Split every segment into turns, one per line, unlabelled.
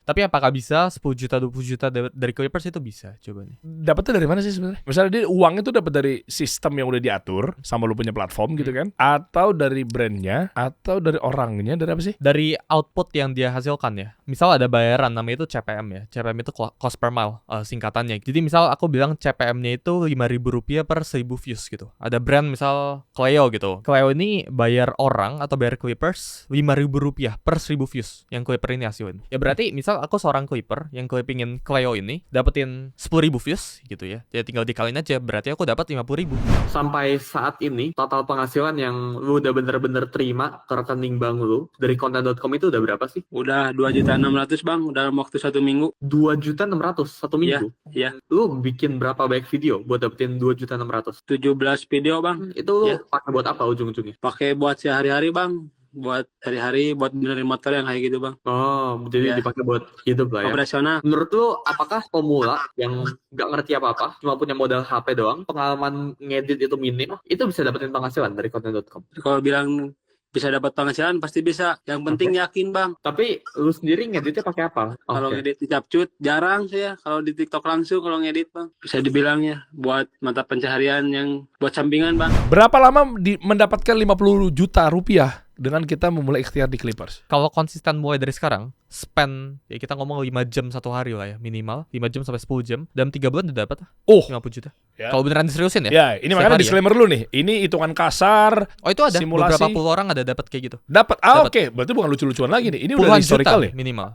Tapi apakah bisa 10 juta 20 juta dari Clippers itu bisa coba nih.
Dapatnya dari mana sih sebenarnya? Misalnya dia uang itu dapat dari sistem yang udah diatur sama lu punya platform gitu kan? Atau dari brandnya, atau dari orangnya, dari apa sih?
Dari output yang dia hasilkan ya. Misal ada bayaran namanya itu CPM ya. CPM itu cost per mile singkatannya. Jadi misal aku bilang CPM-nya itu Rp5.000 per 1000 views gitu. Ada brand misal Cleo gitu. Cleo ini bayar orang atau bayar Clippers Rp5.000 per 1000 views yang Clipper ini hasilin. Ya berarti misal aku seorang Clipper yang clippingin Cleo ini dapetin 10.000 views gitu ya. Ya tinggal dikaliin aja, berarti aku dapat 50.000.
Sampai saat ini total penghasilan yang lu udah bener-bener terima ke rekening bank lu dari konten.com itu udah berapa sih?
Udah 2.600.000 bang, dalam waktu 1 minggu.
2.600.000 satu minggu?
Iya.
Lu bikin berapa banyak video buat dapetin 2.600.000?
17 video bang.
Itu lu
Ya.
pakai buat apa ujung-ujungnya?
Pakai buat sehari-hari bang. Buat hari-hari, buat benerin motor yang kayak gitu bang.
Oh, jadi
Ya.
dipakai buat hidup lah ya.
Operasional.
Menurut lu, apakah pemula yang nggak ngerti apa-apa, cuma punya modal HP doang, pengalaman ngedit itu minim, itu bisa dapetin penghasilan dari konten.com?
Kalau bilang bisa dapat penghasilan pasti bisa. Yang penting yakin bang.
Tapi lu sendiri ngeditnya pakai apa?
Kalau
Oke.
ngedit di Capcut jarang saya. Kalau di TikTok langsung kalau ngedit bang. Bisa dibilangnya buat mata pencaharian yang buat sampingan bang.
Berapa lama mendapatkan 50 juta rupiah dengan kita memulai ikhtiar di Clippers?
Kalau konsisten mulai dari sekarang, spend ya kita ngomong 5 jam satu hari lah ya minimal, 5 jam sampai 10 jam, dalam 3 bulan udah dapat
Oh,
50 juta.
Ya.
Kalau beneran diseriusin ya.
Ya, ini
Setiap
makanya
hari
disclaimer dulu nih. Ini hitungan kasar.
Oh itu ada
Simulasi.
beberapa puluh orang ada dapat kayak gitu.
Dapat.
Dapat.
Oke. Berarti bukan lucu-lucuan lagi nih. Ini udah
Puluhan
historical
juta
ya.
minimal.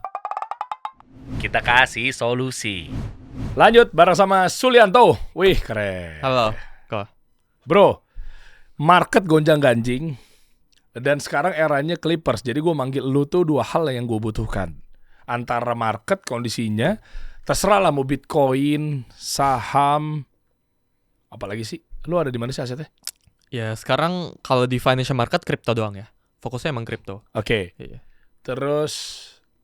Kita kasih solusi.
Lanjut bareng sama Sulianto. Wih, keren.
Halo. Kok.
Bro, market gonjang-ganjing. Dan sekarang eranya Clippers. Jadi gue manggil lu tuh dua hal yang gue butuhkan. Antara market kondisinya, terserah lah mau Bitcoin, saham, apalagi sih? Lu ada di mana sih asetnya?
Ya sekarang kalau di financial market kripto doang ya. Fokusnya emang kripto.
Oke.
Iya.
Terus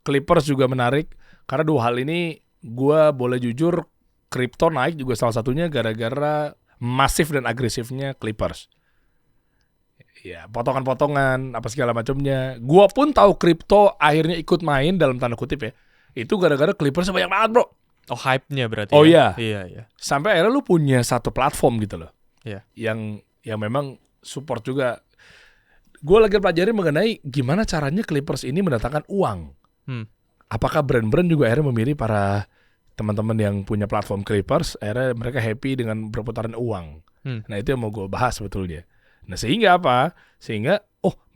Clippers juga menarik. Karena dua hal ini gue boleh jujur, kripto naik juga salah satunya gara-gara masif dan agresifnya Clippers. Ya, potongan-potongan apa segala macamnya. Gua pun tahu kripto akhirnya ikut main dalam tanda kutip ya. Itu gara-gara Clippers banyak banget, Bro.
Oh hype-nya berarti.
Oh,
ya?
iya.
Iya.
Sampai akhirnya lu punya satu platform gitu loh.
Iya.
Yang memang support juga. Gua lagi pelajari mengenai gimana caranya Clippers ini mendatangkan uang. Apakah brand-brand juga akhirnya memilih para teman-teman yang punya platform Clippers, akhirnya mereka happy dengan perputaran uang. Nah, itu yang mau gue bahas sebetulnya. Nah, sehingga apa? Sehingga,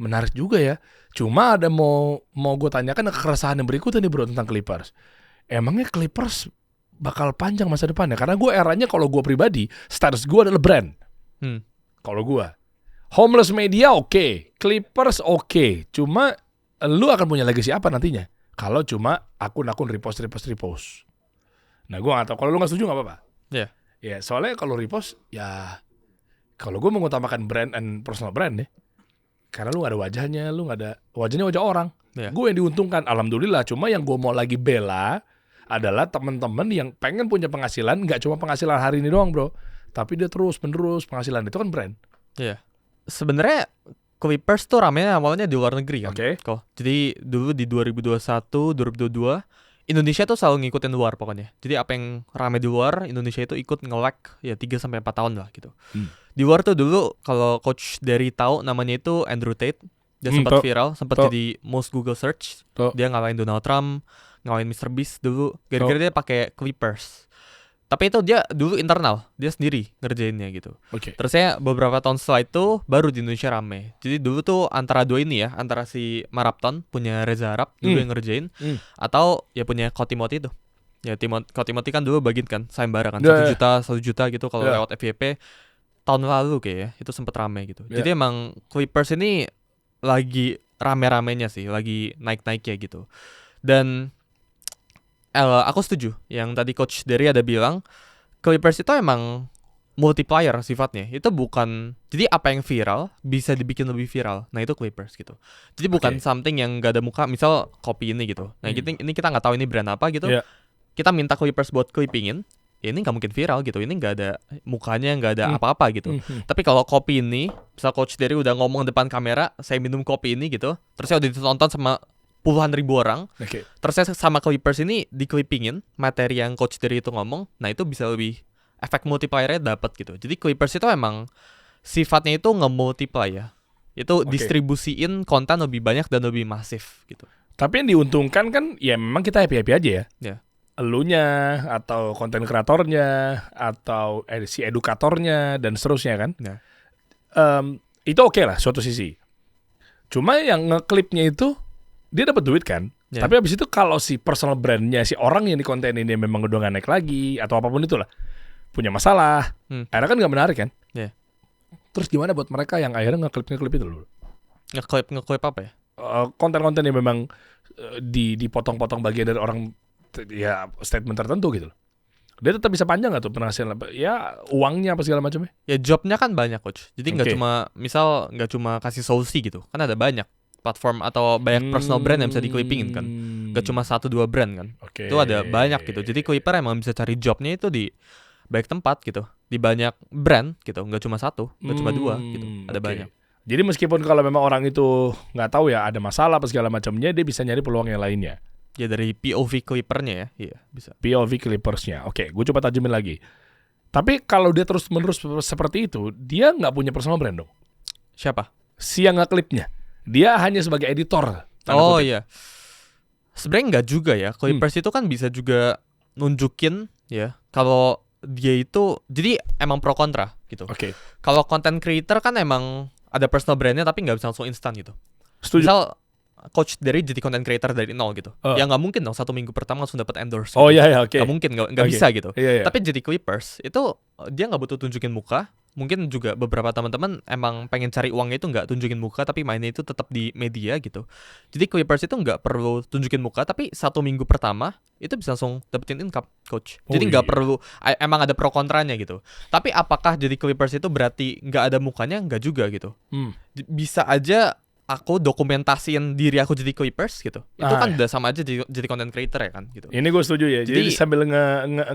menarik juga ya. Cuma ada mau gue tanyakan keresahan yang berikutnya nih bro tentang Clippers. Emangnya Clippers bakal panjang masa depannya? Karena gue eranya kalau gue pribadi, status gue adalah brand. Kalau gue. Homeless media oke. Clippers oke. Cuma, lu akan punya legacy apa nantinya? Kalau cuma akun-akun repost. Nah, gue gak tahu. Kalau lu gak setuju gak apa-apa.
Iya.
Ya, soalnya kalau repost, ya kalau gue mengutamakan brand and personal brand ya. Karena lu gak ada wajahnya, wajahnya wajah orang.
Yeah.
Gue yang diuntungkan, alhamdulillah. Cuma yang gue mau lagi bela adalah teman-teman yang pengen punya penghasilan, gak cuma penghasilan hari ini doang bro. Tapi dia terus-menerus penghasilan, itu kan brand.
Iya. Sebenarnya Clippers tuh ramenya awalnya di luar negeri kan.
Oke.
Jadi dulu di 2021, 2022 Indonesia tuh selalu ngikutin luar pokoknya. Jadi apa yang rame di luar, Indonesia itu ikut nge-lag ya 3-4 tahun lah gitu. Di luar tuh dulu kalau coach dari tahu namanya itu Andrew Tate. Dia sempat viral, sempat jadi most Google search. Dia ngalahin Donald Trump, ngalahin Mr. Beast dulu. Gara-gara dia pakai Clippers. Tapi itu dia dulu internal, dia sendiri ngerjainnya gitu. Terus saya beberapa tahun setelah itu baru di Indonesia rame. Jadi dulu tuh antara dua ini ya, antara si Marapton punya Reza Arab dulu yang ngerjain, atau ya punya Kotimoti itu. Ya Kotimoti kan dulu bagiin kan, sayembara kan, 1 juta gitu kalau lewat FYP. Tahun lalu kayak ya, itu sempet rame gitu. Jadi emang Clippers ini lagi rame-ramenya sih, lagi naik-naiknya gitu. Dan aku setuju yang tadi Coach Derry ada bilang Clippers itu emang multiplier sifatnya. Itu bukan, jadi apa yang viral bisa dibikin lebih viral. Nah itu Clippers gitu. Jadi bukan something yang gak ada muka, misal kopi ini gitu. Nah ini kita gak tahu ini brand apa gitu. Kita minta Clippers buat clippingin, ya ini gak mungkin viral gitu. Ini gak ada mukanya, gak ada apa-apa gitu. Tapi kalau kopi ini, misal Coach Derry udah ngomong depan kamera, saya minum kopi ini gitu, terus saya udah ditonton sama puluhan ribu orang.
Oke.
Terus sama Clippers ini di-clippingin materi yang Coach Derry itu ngomong. Nah itu bisa lebih efek multiplier-nya dapat gitu. Jadi Clippers itu emang sifatnya itu nge-multiply ya. Itu distribusiin konten lebih banyak dan lebih masif gitu.
Tapi yang diuntungkan kan ya memang kita happy-happy aja ya.
Ya.
Elunya atau konten kreatornya atau si edukatornya dan seterusnya kan.
Ya.
Itu oke lah suatu sisi. Cuma yang ngeklipnya itu dia dapat duit kan.
Ya.
Tapi abis itu kalau si personal brandnya si orang yang di konten ini memang udah gak naik lagi atau apapun itulah punya masalah, akhirnya kan gak menarik kan.
Ya.
Terus gimana buat mereka yang akhirnya ngeklip itu dulu?
Ngeklip apa ya?
Konten-konten yang memang dipotong-potong bagian dari orang ya statement tertentu gitu loh. Dia tetap bisa panjang gak tuh penghasilan ya uangnya apa segala macamnya?
Ya jobnya kan banyak Coach. Jadi nggak cuma kasih solusi gitu. Kan ada banyak platform atau banyak personal brand yang bisa di-clippingin kan. Gak cuma 1-2 brand kan. Itu ada banyak gitu. Jadi Clipper emang bisa cari jobnya itu di banyak tempat gitu. Di banyak brand gitu. Gak cuma 1, gak cuma 2 gitu. Ada banyak.
Jadi meskipun kalau memang orang itu nggak tahu ya ada masalah apa segala macamnya, dia bisa nyari peluang yang lainnya.
Ya dari POV Clipper-nya ya. Iya bisa.
POV Clippers-nya. Oke, gue coba tajemin lagi. Tapi kalau dia terus-menerus seperti itu, dia nggak punya personal brand dong.
Siapa?
Si yang nge-clipnya. Dia hanya sebagai editor.
Oh iya. Sebenarnya nggak juga ya. Clippers itu kan bisa juga nunjukin ya kalau dia itu jadi emang pro kontra gitu.
Oke.
Kalau content creator kan emang ada personal brandnya tapi nggak bisa langsung instan gitu.
Setuju.
Misal Coach dari jadi content creator dari nol gitu. Ya nggak mungkin dong 1 minggu pertama langsung dapat endorse.
Oh
gitu.
iya oke.
Nggak mungkin, nggak bisa gitu.
Iya.
Tapi jadi Clippers itu dia nggak butuh tunjukin muka. Mungkin juga beberapa teman-teman emang pengen cari uangnya itu nggak tunjukin muka tapi mainnya itu tetap di media gitu. Jadi Clippers itu nggak perlu tunjukin muka tapi 1 minggu pertama itu bisa langsung dapetin income Coach. Jadi nggak perlu emang ada pro kontranya gitu. Tapi apakah jadi Clippers itu berarti nggak ada mukanya? Nggak juga gitu. Bisa aja aku dokumentasiin diri aku jadi Clippers gitu. Itu kan udah sama aja jadi content creator ya kan gitu.
Ini gue setuju ya. Jadi sambil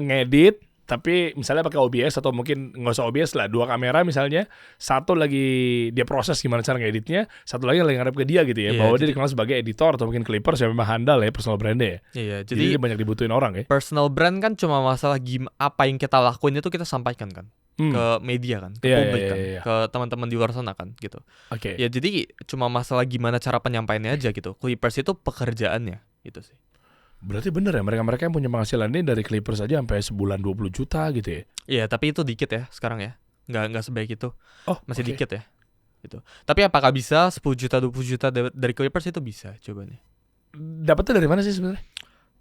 ngedit tapi misalnya pakai OBS atau mungkin nggak usah OBS lah, 2 kamera misalnya, satu lagi dia proses gimana cara ngeditnya, satu lagi ngadep ke dia gitu ya, bahwa dia dikenal sebagai editor atau mungkin Clippers yang memang handal ya personal brandnya ya.
Iya,
jadi dia banyak dibutuhin orang ya.
Personal brand kan cuma masalah apa yang kita lakuin itu kita sampaikan kan ke media kan, ke publik kan, ke teman-teman di luar sana kan gitu.
Oke.
Ya jadi cuma masalah gimana cara penyampaiannya aja gitu. Clippers itu pekerjaannya itu sih.
Berarti bener ya mereka yang punya penghasilan ini dari Clippers aja sampai sebulan 20 juta gitu ya.
Iya, tapi itu dikit ya sekarang ya. Nggak sebaik itu.
Oh,
masih dikit ya. Gitu. Tapi apakah bisa 10 juta 20 juta dari Clippers itu bisa coba nih.
Dapatnya dari mana sih sebenarnya?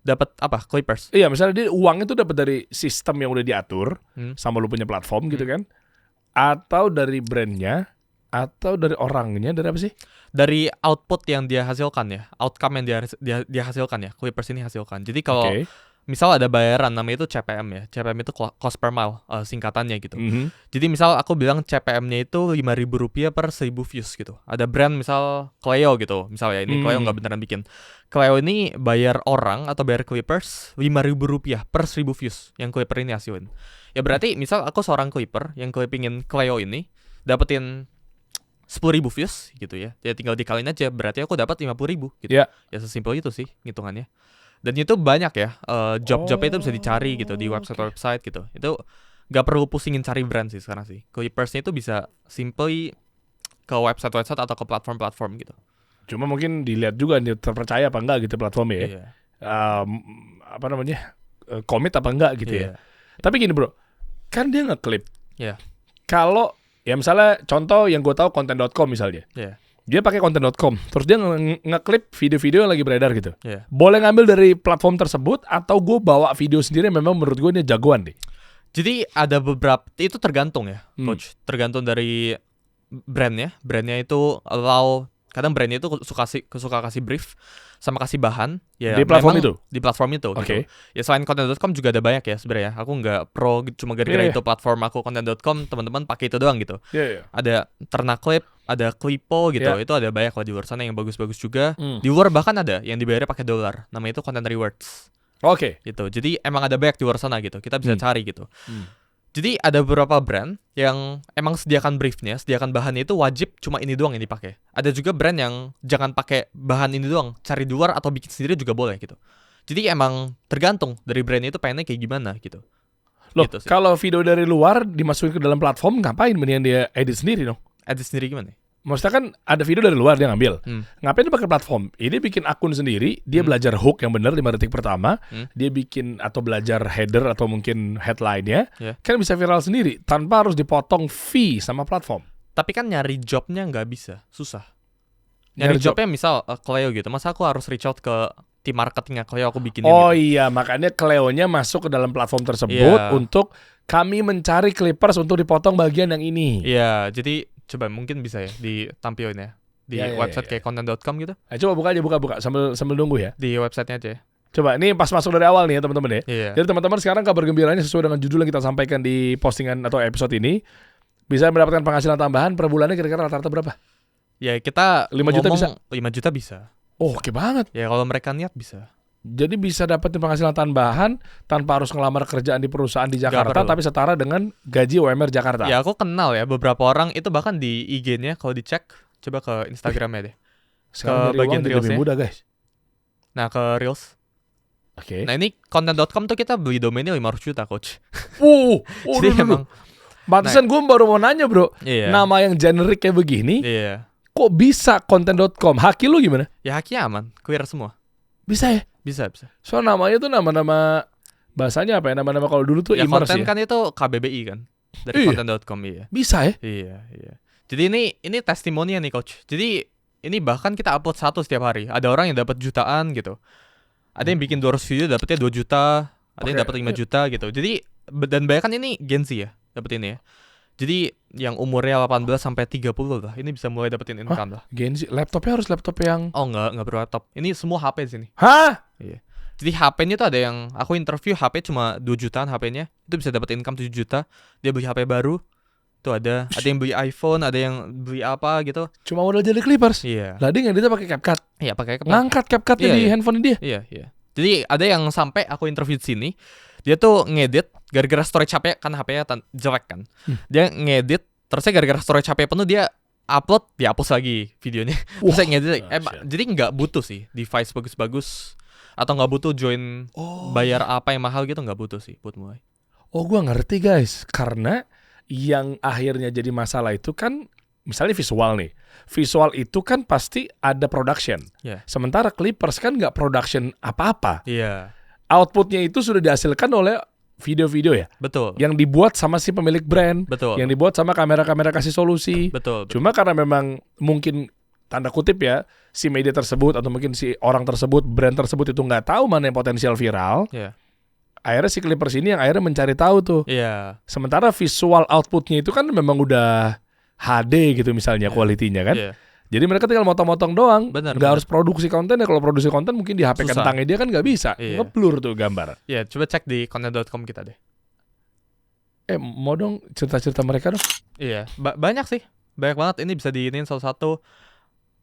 Dapat apa? Clippers.
Iya, misalnya dia uangnya itu dapat dari sistem yang udah diatur sama lu punya platform gitu kan. Atau dari brandnya atau dari orangnya, dari apa sih?
Dari output yang dia hasilkan ya, outcome yang dia hasilkan ya, Clippers ini hasilkan. Jadi kalau misal ada bayaran namanya itu CPM ya, CPM itu cost per mile singkatannya gitu. Jadi misal aku bilang CPM-nya itu Rp5.000 per 1.000 views gitu. Ada brand misal Cleo gitu, misal ya ini Cleo nggak beneran bikin. Cleo ini bayar orang atau bayar Clippers Rp5.000 per 1.000 views yang Clipper ini hasilin. Ya berarti misal aku seorang Clipper yang clippingin Cleo ini dapetin 10.000 views gitu ya. Ya tinggal dikaliin aja, berarti aku dapat 50.000 gitu. Ya sesimpel itu sih hitungannya. Dan itu banyak ya, job-jobnya itu bisa dicari gitu di website-website gitu. Itu gak perlu pusingin cari brand sih sekarang sih. Clippers-nya itu bisa simply ke website-website atau ke platform-platform gitu.
Cuma mungkin dilihat juga nih terpercaya apa enggak gitu platformnya ya. Apa namanya, komit apa enggak gitu ya. Tapi gini bro, kan dia nge-clip. Kalau ya misalnya contoh yang gue tahu konten.com misalnya. Dia pakai konten.com, terus dia nge-clip video-video yang lagi beredar gitu. Boleh ngambil dari platform tersebut atau gue bawa video sendiri yang memang menurut gue ini jagoan deh.
Jadi ada beberapa, itu tergantung ya Coach. Tergantung dari brandnya. Brandnya itu kadang brandnya itu suka kasih brief sama kasih bahan ya,
di platform itu?
Di platform itu gitu. Ya selain konten.com juga ada banyak ya sebenarnya. Aku nggak pro cuma gara-gara itu platform aku konten.com, teman-teman pakai itu doang gitu. Ada Ternaclip, ada Clipo gitu. Itu ada banyak lah di luar sana yang bagus-bagus juga. Di luar bahkan ada yang dibayarnya pakai dolar. Namanya itu content rewards. Gitu. Jadi emang ada banyak di luar sana gitu. Kita bisa cari gitu. Jadi ada beberapa brand yang emang sediakan briefnya, sediakan bahannya itu wajib cuma ini doang yang dipakai. Ada juga brand yang jangan pakai bahan ini doang, cari di luar atau bikin sendiri juga boleh gitu. Jadi emang tergantung dari brand itu pengennya kayak gimana gitu.
Loh,
Gitu sih.
kalau video dari luar dimasukin ke dalam platform, ngapain mendingan dia edit sendiri dong?
Edit sendiri gimana?
Maksudnya kan ada video dari luar dia ngambil.
Hmm.
Ngapain dia pakai platform? Ini bikin akun sendiri, dia belajar hook yang benar 5 detik pertama, dia bikin atau belajar header atau mungkin headline-nya,
Yeah.
kan bisa viral sendiri tanpa harus dipotong fee sama platform.
Tapi kan nyari jobnya nggak bisa, susah.
Nyari
Nyari jobnya misal Cleo gitu, masa aku harus reach out ke tim marketingnya Cleo, aku bikinin
Oh
gitu.
iya, makanya Cleo-nya masuk ke dalam platform tersebut
Iya.
untuk kami mencari clippers untuk dipotong bagian yang ini.
Iya, jadi coba mungkin bisa ya ditampilin ya di
Ya, ya,
website
ya,
kayak content.com gitu,
Nah, coba buka aja, buka sambil nunggu ya.
di websitenya aja ya.
Coba, ini pas masuk dari awal nih ya teman-teman ya.
Iya.
Jadi teman-teman sekarang kabar gembiranya sesuai dengan judul yang kita sampaikan di postingan atau episode ini, bisa mendapatkan penghasilan tambahan per bulannya kira-kira rata-rata berapa?
Ya kita
5 juta bisa?
5 juta bisa.
Oh, oke banget.
Ya kalau mereka niat bisa.
Jadi bisa dapetin penghasilan tambahan tanpa harus ngelamar kerjaan di perusahaan di Jakarta,
perlu.
tapi setara dengan gaji UMR Jakarta.
Ya aku kenal ya beberapa orang itu bahkan di IG-nya kalau dicek, coba ke Instagramnya deh.
Sekarang
ke
dari
bagian
uang jadi
Reels
lebih
ya.
mudah guys.
Nah ke Reels.
Oke.
Nah ini content.com tuh kita beli domainnya 500 juta coach.
Jadi
Jadi emang
Pantesan gue baru mau nanya bro,
iya.
nama yang generik kayak begini,
Iya.
kok bisa content.com? Haki lu gimana?
Ya haknya aman, clear semua.
Bisa ya?
Bisa.
So namanya tuh nama-nama, bahasanya apa ya? Nama-nama kalau dulu tuh
Ya
imers
konten
ya?
kan itu KBBI kan. Dari
Iya.
content.com iya.
Bisa ya?
Iya. Jadi ini testimoni nih coach. Jadi ini bahkan kita upload satu setiap hari. Ada orang yang dapat jutaan gitu. Ada yang bikin 200 video dapatnya 2 juta, ada yang
Oke.
dapat 5 juta gitu. Jadi dan banyak kan ini Gen Z ya dapat ini ya. Jadi yang umurnya 18 sampai 30 lah, ini bisa mulai dapetin income lah.
Genzi, laptopnya harus laptop yang...
Oh enggak perlu laptop. Ini semua HP di sini.
Hah?
Jadi HP-nya tuh ada yang aku interview HP cuma 2 jutaan HP-nya, itu bisa dapat income 7 juta. Dia beli HP baru. Tuh ada yang beli iPhone, ada yang beli apa gitu.
Cuma modal jadi clippers.
Iya.
Lah dia ngeditnya pakai CapCut.
Iya, pakai
Ngangkat CapCutnya
Iya,
di
iya.
handphone dia.
Iya. Jadi ada yang sampai aku interview di sini, dia tuh ngedit gara-gara storage HP kan HP-nya jelek kan. Dia ngedit terusnya gara-gara storage HP penuh dia upload, dihapus lagi videonya. Terus ngedit. Jadi nggak butuh sih device bagus-bagus atau nggak butuh join bayar apa yang mahal gitu, nggak butuh sih buat mulai.
Oh gua ngerti guys. Karena yang akhirnya jadi masalah itu kan, misalnya visual nih. Visual itu kan pasti ada production.
Iya.
Sementara clippers kan nggak production apa-apa.
Iya,
Outputnya itu sudah dihasilkan oleh video-video ya.
betul.
Yang dibuat sama si pemilik brand.
Betul.
Yang dibuat sama kamera-kamera kasih solusi.
Betul.
Cuma karena memang mungkin tanda kutip ya, si media tersebut atau mungkin si orang tersebut, brand tersebut itu nggak tahu mana yang potensial viral.
Iya.
Akhirnya si clippers ini yang akhirnya mencari tahu tuh.
Iya.
Sementara visual outputnya itu kan memang udah HD gitu misalnya kualitinya kan.
Iya.
Jadi mereka tinggal motong-motong doang.
Benar,
Nggak
benar.
harus produksi konten ya. Kalau produksi konten mungkin di HP
Susah.
kentangnya dia kan nggak bisa.
Iya.
Ngeblur tuh gambar.
Iya, coba cek di content.com kita deh.
Mau dong cerita-cerita mereka dong.
Iya, banyak sih. Banyak banget, ini bisa diinin satu-satu.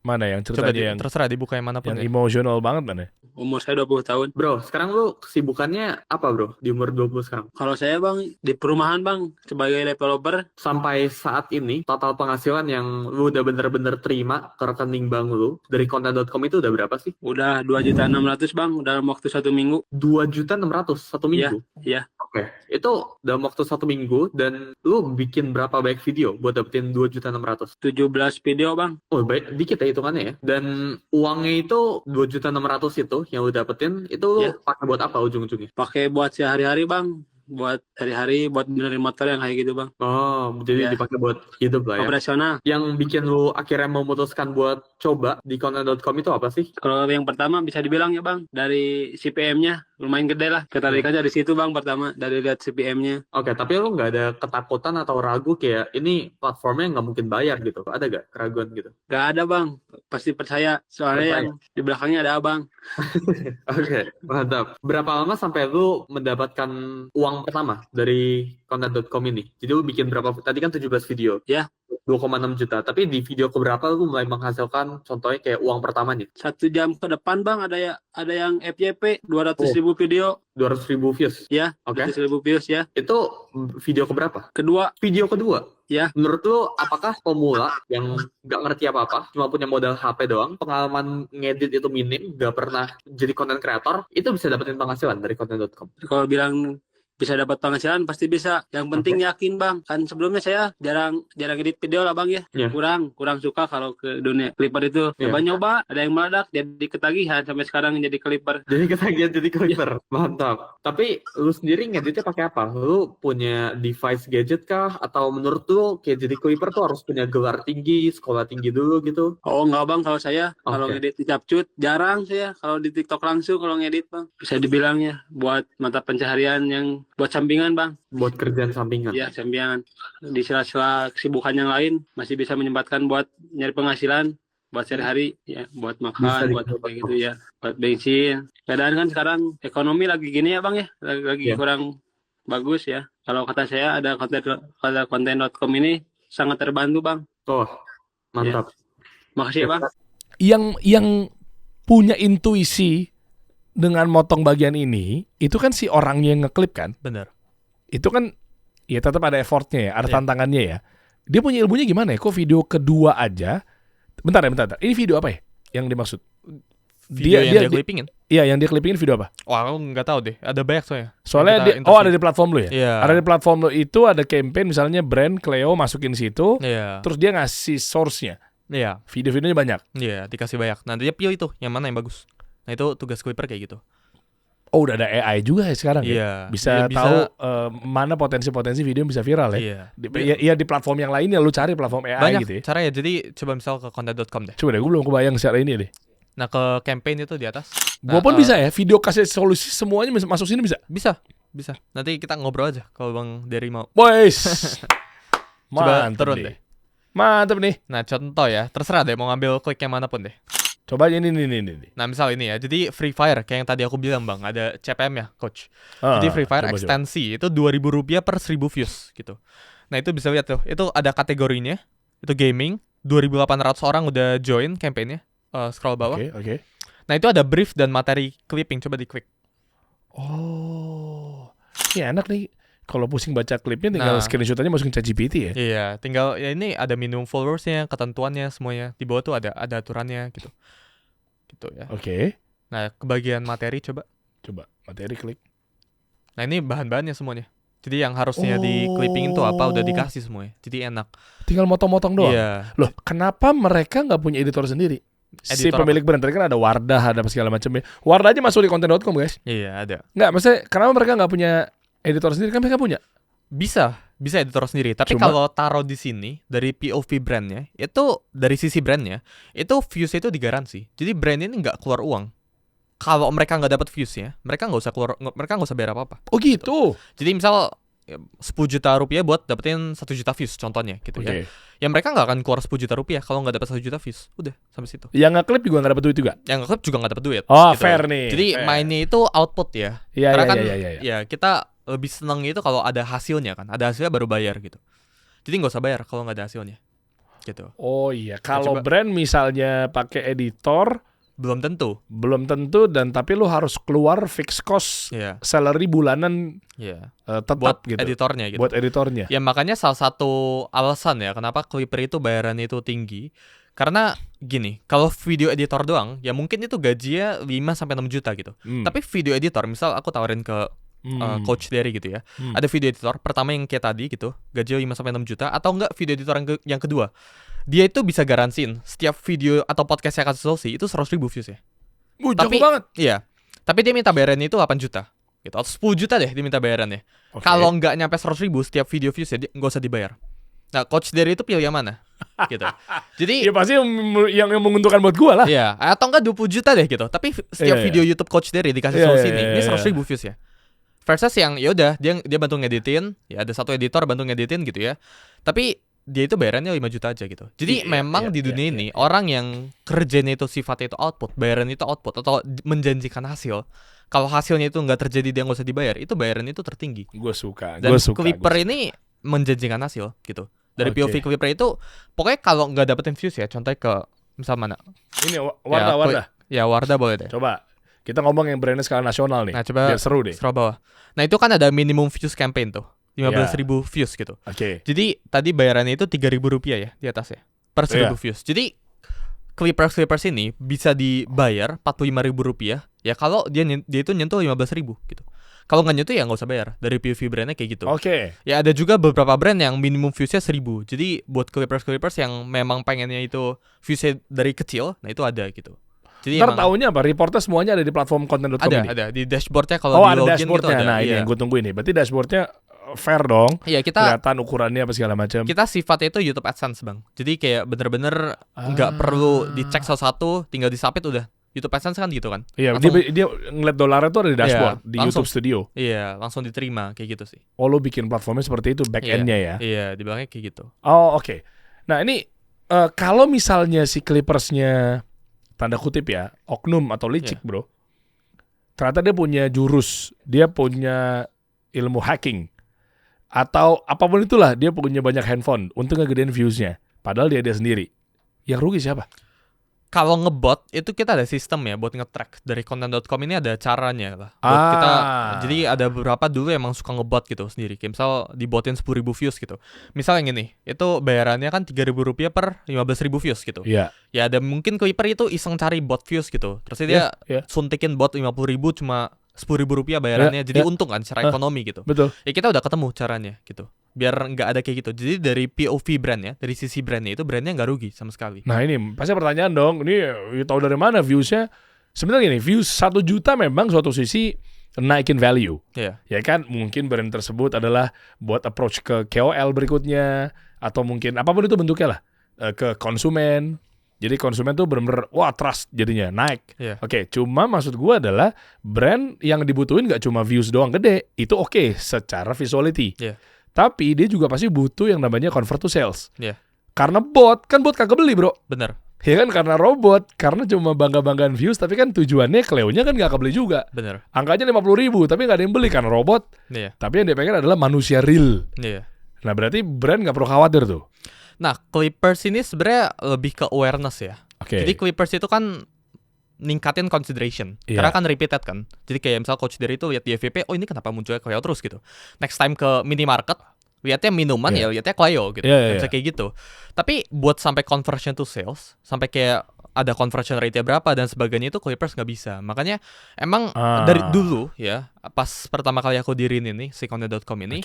Mana yang
Coba
ceritanya yang
terserah dibuka yang manapun
yang
ya.
emosional banget mana?
Umur saya 20 tahun.
Bro, sekarang lu kesibukannya apa bro di umur 20 sekarang?
Kalau saya bang, di perumahan bang, sebagai developer,
Sampai saat ini, total penghasilan yang lu udah bener-bener terima ke rekening bank lu dari content.com itu udah berapa sih?
udah 2.600.000 bang, dalam waktu 1 minggu.
2.600.000 satu minggu?
Iya.
Oke, itu dalam waktu 1 minggu dan lu bikin berapa banyak video buat dapetin 2.600.000?
17 video bang.
Oh, baik, dikit ya hitungannya ya. Dan uangnya itu 2.600.000 itu yang lu dapetin, itu lu
Iya.
pakai buat apa ujung-ujungnya?
Pakai buat sehari-hari bang. Buat hari-hari, buat benerin motor yang kayak gitu bang.
Oh, jadi
Iya.
dipakai buat hidup lah ya.
Operasional.
Yang bikin lu akhirnya memutuskan buat coba di content.com itu apa sih?
Kalau yang pertama bisa dibilang ya bang, dari CPM-nya lumayan gede lah. Ketarikannya dari situ bang pertama, dari lihat CPM-nya.
Oke, tapi lu nggak ada ketakutan atau ragu kayak ini platformnya nggak mungkin bayar gitu? Ada gak keraguan gitu?
Gak ada bang, pasti percaya. Soalnya
Percaya.
yang di belakangnya ada abang.
Oke, mantap. Berapa lama sampai lu mendapatkan uang uang pertama dari content.com ini. Jadi lu bikin berapa, tadi kan 17 video.
Ya.
2,6 juta. Tapi di video keberapa lu mulai menghasilkan contohnya kayak uang pertamanya?
1 jam ke depan bang ada yang FYP 200.000 video.
200.000 views.
Ya.
Oke.
200.000 views ya.
Itu video keberapa?
Kedua.
Video kedua.
Ya.
Menurut lu apakah pemula yang nggak ngerti apa-apa, cuma punya modal HP doang, pengalaman ngedit itu minim, nggak pernah jadi content creator, itu bisa dapetin penghasilan dari content.com?
Kalau bilang bisa dapat penghasilan pasti bisa. Yang penting yakin bang. Kan sebelumnya saya jarang edit video lah bang ya.
Iya.
Kurang suka kalau ke dunia clipper itu.
Iya.
Nyoba, ada yang meledak jadi ketagihan sampai sekarang jadi clipper.
Jadi ketagihan jadi clipper. Mantap. Tapi lu sendiri ngeditnya pakai apa? Lu punya device gadget kah? Atau menurut lu kayak jadi clipper tuh harus punya gelar tinggi, sekolah tinggi dulu gitu?
Oh enggak bang, kalau saya kalau
Oke.
ngedit di CapCut jarang saya. Kalau di TikTok langsung kalau ngedit bang. Bisa dibilangnya buat mata pencaharian yang buat sampingan bang.
Buat kerjaan sampingan.
Ya sampingan. Di sela-sela kesibukan yang lain masih bisa menyempatkan buat nyari penghasilan buat sehari-hari ya, buat
Bisa
makan, buat
dicoba.
kayak gitu ya, buat bensin. Keadaan kan sekarang ekonomi lagi gini ya bang ya, lagi
Ya.
kurang bagus ya. Kalau kata saya ada konten.com ini sangat terbantu bang.
Oh, mantap.
Makasih ya bang.
Yang punya intuisi dengan motong bagian ini, itu kan si orangnya yang ngeklip kan?
Bener.
Itu kan ya tetap ada effortnya ya, ada
Iya.
tantangannya ya. Dia punya ilmunya gimana ya? Kok video kedua aja? Bentar. Ini video apa ya yang dimaksud?
Video yang dia clippingin.
Iya, yang dia clippingin video apa?
Wah, aku nggak tahu deh. Ada banyak soalnya.
Soalnya
Yang kita
dia, ada
interview.
di platform lo ya?
Iya.
Ada di platform lo itu ada campaign misalnya brand Cleo masukin situ,
Iya.
terus dia ngasih source-nya.
Iya.
Video-videonya banyak.
Iya, dikasih banyak. Nanti dia pilih tuh yang mana yang bagus. Nah, itu tugas clipper kayak gitu.
Oh, udah ada AI juga ya sekarang ya?
Iya.
Bisa
Dia
tahu mana potensi-potensi video yang bisa viral ya?
Iya.
Iya di platform yang lain ya lu cari platform AI
Banyak
gitu ya?
cara ya. Jadi coba misal ke content.com deh.
Coba deh, gue belum kebayang secara ini deh.
Nah, ke campaign itu di atas.
Gue pun bisa ya, video kasih solusi semuanya masuk sini bisa?
Bisa. Nanti kita ngobrol aja kalau Bang Dery mau.
Boys!
Coba
Mantap
turun
nih.
deh.
Mantap nih.
Nah, contoh ya. Terserah deh mau ngambil klik yang manapun deh.
Coba ini.
Nah, misal ini ya. Jadi Free Fire kayak yang tadi aku bilang Bang, ada CPM ya, coach.
Ah,
Jadi Free Fire
coba.
ekstensi itu Rp2.000 per 1000 views gitu. Nah, itu bisa lihat tuh. Itu ada kategorinya. Itu gaming. 2.800 orang udah join campaignnya. Scroll bawah.
Oke.
Nah, itu ada brief dan materi clipping. Coba diklik.
Oh. Ini enak nih. Kalau pusing baca klipnya tinggal
Nah.
screenshot-nya masukin ChatGPT ya.
Iya, tinggal ya ini ada minimum followersnya, ketentuannya semuanya. Di bawah tuh ada aturannya gitu. Gitu ya.
Oke.
Nah, ke bagian materi coba.
Coba materi klik.
Nah, ini bahan-bahannya semuanya. Jadi yang harusnya di clippingin tuh apa udah dikasih semuanya. Jadi enak.
Tinggal motong-motong doang.
Iya.
Loh, kenapa mereka nggak punya editor sendiri? Si
Editor
pemilik brand tadi kan ada Wardah, ada segala macamnya. Wardah aja masuk di content.com guys.
Iya, ada.
Nggak, maksudnya kenapa mereka nggak punya editor sendiri? Kan mereka punya.
Bisa editor sendiri. Tapi
Cuma-
kalau taruh di sini dari POV brandnya, itu dari sisi brandnya, itu views itu digaransi. Jadi brand ini nggak keluar uang. Kalau mereka nggak dapat viewsnya, mereka nggak usah bayar apa-apa.
Oh gitu.
Jadi misal ya, 10 juta rupiah buat dapetin 1 juta views contohnya gitu
Oke.
ya. Ya mereka nggak akan keluar 10 juta rupiah kalau nggak dapat 1 juta views. Udah sampai situ.
Yang nge-clip juga nggak dapat duit juga.
Yang nge-clip juga nggak dapat duit.
Oh,
gitu.
fair nih.
Jadi
fair.
mainnya itu output ya.
Iya,
Karena
iya,
kan
iya, iya.
ya kita lebih seneng itu kalau ada hasilnya kan. Ada hasilnya baru bayar gitu. Jadi nggak usah bayar kalau nggak ada hasilnya. Gitu.
Oh iya, kalau
coba.
brand misalnya pakai editor
Belum tentu.
belum tentu dan tapi lu harus keluar fixed cost
Iya.
salary bulanan
Iya.
tetap
Buat
gitu.
editornya gitu.
Buat editornya.
Ya makanya salah satu alasan ya kenapa Clipper itu bayarannya itu tinggi. Karena gini, kalau video editor doang, ya mungkin itu gajinya 5-6 juta gitu. Tapi video editor, misal aku tawarin ke Coach Dery gitu ya. Ada video editor, pertama yang kayak tadi gitu, gajinya 5-6 juta. Atau enggak video editor yang kedua. Dia itu bisa garansiin setiap video atau podcast yang kasih solusi itu 100.000 views ya.
Jago banget.
Iya. Tapi dia minta bayarannya itu 8 juta. Gitu. Atau 10 juta deh dia minta bayarannya.
Oke.
Kalau nggak nyampe 100.000 setiap video views ya nggak usah dibayar. Nah, Coach Dery itu pilih yang mana? Gitu. Jadi
ya pasti yang menguntungkan buat gua lah.
iya, atau enggak 20 juta deh gitu. Tapi setiap
Iya,
video YouTube Coach Dery dikasih
Iya,
solusi
iya,
ini
iya,
100.000 views ya. Versus yang ya udah dia bantu ngeditin, ya ada satu editor bantu ngeditin gitu ya. Tapi dia itu bayarannya 5 juta aja gitu. Jadi
Iya,
memang
iya,
di dunia
iya,
ini orang yang kerjanya itu sifatnya itu output, bayaran itu output atau menjanjikan hasil, kalau hasilnya itu nggak terjadi dia nggak usah dibayar, itu bayaran itu tertinggi.
Gue suka.
Dan Clipper ini menjanjikan hasil gitu. Dari POV Clipper itu pokoknya kalau nggak dapetin views ya, contohnya ke misal mana?
Ini Wardah.
Ya Wardah boleh deh.
Coba kita ngomong yang brandnya skala nasional nih.
Nah coba
biar seru deh.
Scroll bawah. Nah itu kan ada minimum views campaign tuh, 15.000 views gitu.
Oke.
Jadi tadi bayarannya itu Rp3.000 ya di atas ya, per 1.000 views. Jadi Clippers ini bisa dibayar Rp45.000 ya kalau dia itu nyentuh 15.000 gitu. Kalau nggak nyentuh ya nggak usah bayar. Dari POV brandnya kayak gitu.
Oke.
Ya ada juga beberapa brand yang minimum viewsnya 1.000. Jadi buat Clippers yang memang pengennya itu viewsnya dari kecil, nah itu ada gitu. Jadi
Ntar taunya apa? Reportnya semuanya ada di platform content.com ini?
Ada di dashboardnya kalau di
ada
login
dashboardnya.
gitu ada.
Nah ini yang gue tunggu ini. Berarti dashboardnya fair dong.
Iya kita
kelihatan ukurannya apa segala macam.
Kita sifatnya itu YouTube AdSense bang. Jadi kayak bener-bener nggak perlu dicek satu-satu, tinggal disubmit udah. YouTube AdSense kan gitu kan.
Iya, dia ngeliat dolarnya tuh ada di dashboard di
langsung,
YouTube Studio.
Iya, langsung diterima kayak gitu sih.
Oh, lo bikin platformnya seperti itu back end-nya ya?
Iya, di belakangnya kayak gitu.
Oh, oke. Nah, ini kalau misalnya si Clippers-nya tanda kutip ya, oknum atau licik, bro. Ternyata dia punya jurus, dia punya ilmu hacking. Atau apapun itulah, dia punya banyak handphone untuk ngegedein views-nya. Padahal dia sendiri. Yang rugi siapa?
Kalau ngebot itu kita ada sistem ya buat nge-track dari content.com ini ada caranya lah. Buat kita jadi ada beberapa dulu emang suka ngebot gitu sendiri. Kayak misal dibotin 10.000 views gitu. Misal yang ini, itu bayarannya kan Rp3.000 per 15.000 views gitu.
Iya.
Ya ada mungkin Clipper itu iseng cari bot views gitu. Terus dia suntikin bot 50.000 cuma Rp10.000 bayarannya. Jadi untung kan secara ekonomi gitu.
Betul.
Ya kita udah ketemu caranya gitu. Biar nggak ada kayak gitu. Jadi dari POV brandnya, dari sisi brandnya itu brandnya nggak rugi sama sekali.
Nah ini pasti pertanyaan dong. Ini tahu dari mana viewsnya? Sebenarnya gini, views 1 juta memang suatu sisi naikin value.
Iya.
Ya kan mungkin brand tersebut adalah buat approach ke KOL berikutnya atau mungkin apapun itu bentuknya lah ke konsumen. Jadi konsumen tuh bener-bener wah trust jadinya naik.
Yeah.
Oke, cuma maksud gue adalah brand yang dibutuhin gak cuma views doang gede, itu oke secara visuality.
Yeah.
Tapi dia juga pasti butuh yang namanya convert to sales.
Yeah.
Karena bot kagak beli bro.
Bener.
Ya kan karena robot, karena cuma bangga-banggaan views, tapi kan tujuannya Cleo-nya kan gak kebeli juga.
Bener.
Angkanya 50.000, tapi gak ada yang beli karena robot.
Yeah.
Tapi yang dia pengen adalah manusia real.
Yeah.
Nah berarti brand gak perlu khawatir tuh.
Nah Clippers ini sebenarnya lebih ke awareness ya.
Okay.
Jadi Clippers itu kan ningkatin consideration. Karena kan repeated kan. Jadi kayak misal coach dari itu lihat di FVP, oh ini kenapa munculnya Cleo terus gitu. Next time ke minimarket, lihatnya minuman ya lihatnya Cleo gitu. Bisa kayak gitu. Tapi buat sampai conversion to sales, sampai kayak ada conversion rate-nya berapa dan sebagainya itu Clippers nggak bisa. Makanya emang dari dulu ya, pas pertama kali aku diriin ini si content.com ini,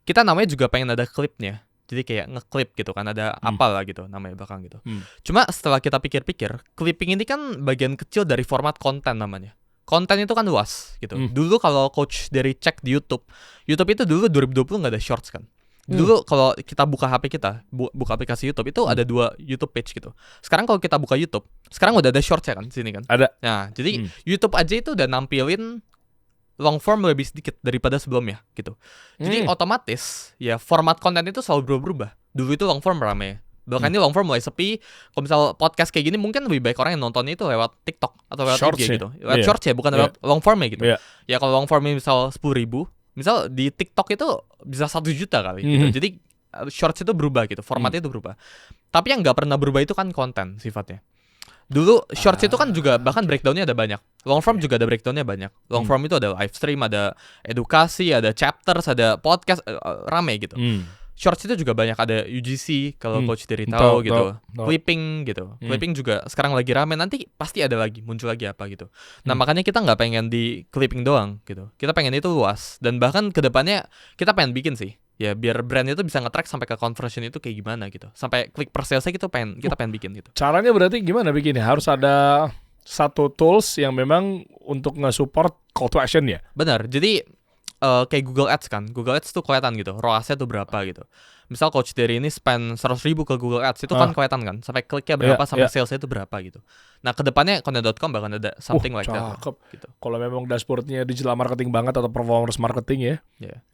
kita namanya juga pengen ada klipnya. Jadi kayak nge-clip gitu kan, ada apalah gitu namanya belakang gitu. Cuma setelah kita pikir-pikir, clipping ini kan bagian kecil dari format konten namanya. Konten itu kan luas gitu. Dulu kalau coach dari cek di YouTube itu dulu 2020 nggak ada shorts kan. Dulu kalau kita buka HP kita, buka aplikasi YouTube itu ada 2 YouTube page gitu. Sekarang kalau kita buka YouTube, sekarang udah ada shorts ya kan di sini kan.
Ada.
Nah, jadi YouTube aja itu udah nampilin long form lebih sedikit daripada sebelumnya gitu. Jadi otomatis ya format konten itu selalu berubah. Dulu itu long form rame. Bahkan ini long form mulai sepi. Kalau misal podcast kayak gini mungkin lebih baik orang yang nontonnya itu lewat TikTok atau lewat
shorts
IG gitu. Lewat shorts ya, bukan lewat long formnya gitu. Ya kalau long formnya misal 10.000, misal di TikTok itu bisa 1 juta kali gitu. Jadi shorts itu berubah gitu, formatnya itu berubah. Tapi yang nggak pernah berubah itu kan konten sifatnya. Dulu shorts itu kan juga bahkan breakdownnya ada banyak. Long form juga ada breakdownnya banyak. Long form itu ada live stream, ada edukasi, ada chapters, ada podcast, rame gitu. Shorts itu juga banyak, ada UGC kalau coach dari tahu gitu. Clipping gitu. Clipping juga sekarang lagi rame, nanti pasti ada lagi, muncul lagi apa gitu. Nah makanya kita nggak pengen di clipping doang gitu. Kita pengen itu luas. Dan bahkan kedepannya kita pengen bikin sih. Ya biar brand itu bisa nge-track sampai ke conversion itu kayak gimana gitu. Sampai klik per salesnya kita pengen bikin gitu.
Caranya berarti gimana bikinnya? Harus ada satu tools yang memang untuk nge-support call to action ya?
Benar. Jadi kayak Google Ads kan. Google Ads tuh kelihatan gitu, ROAS-nya tuh berapa gitu. Misal Coach Derry ini spend 100.000 ke Google Ads, itu kan kelihatan kan, sampai kliknya berapa, sampai salesnya itu berapa gitu. Nah, kedepannya Content.com bakal ada something like that gitu.
Kalau memang dashboardnya digital marketing banget atau performance marketing ya,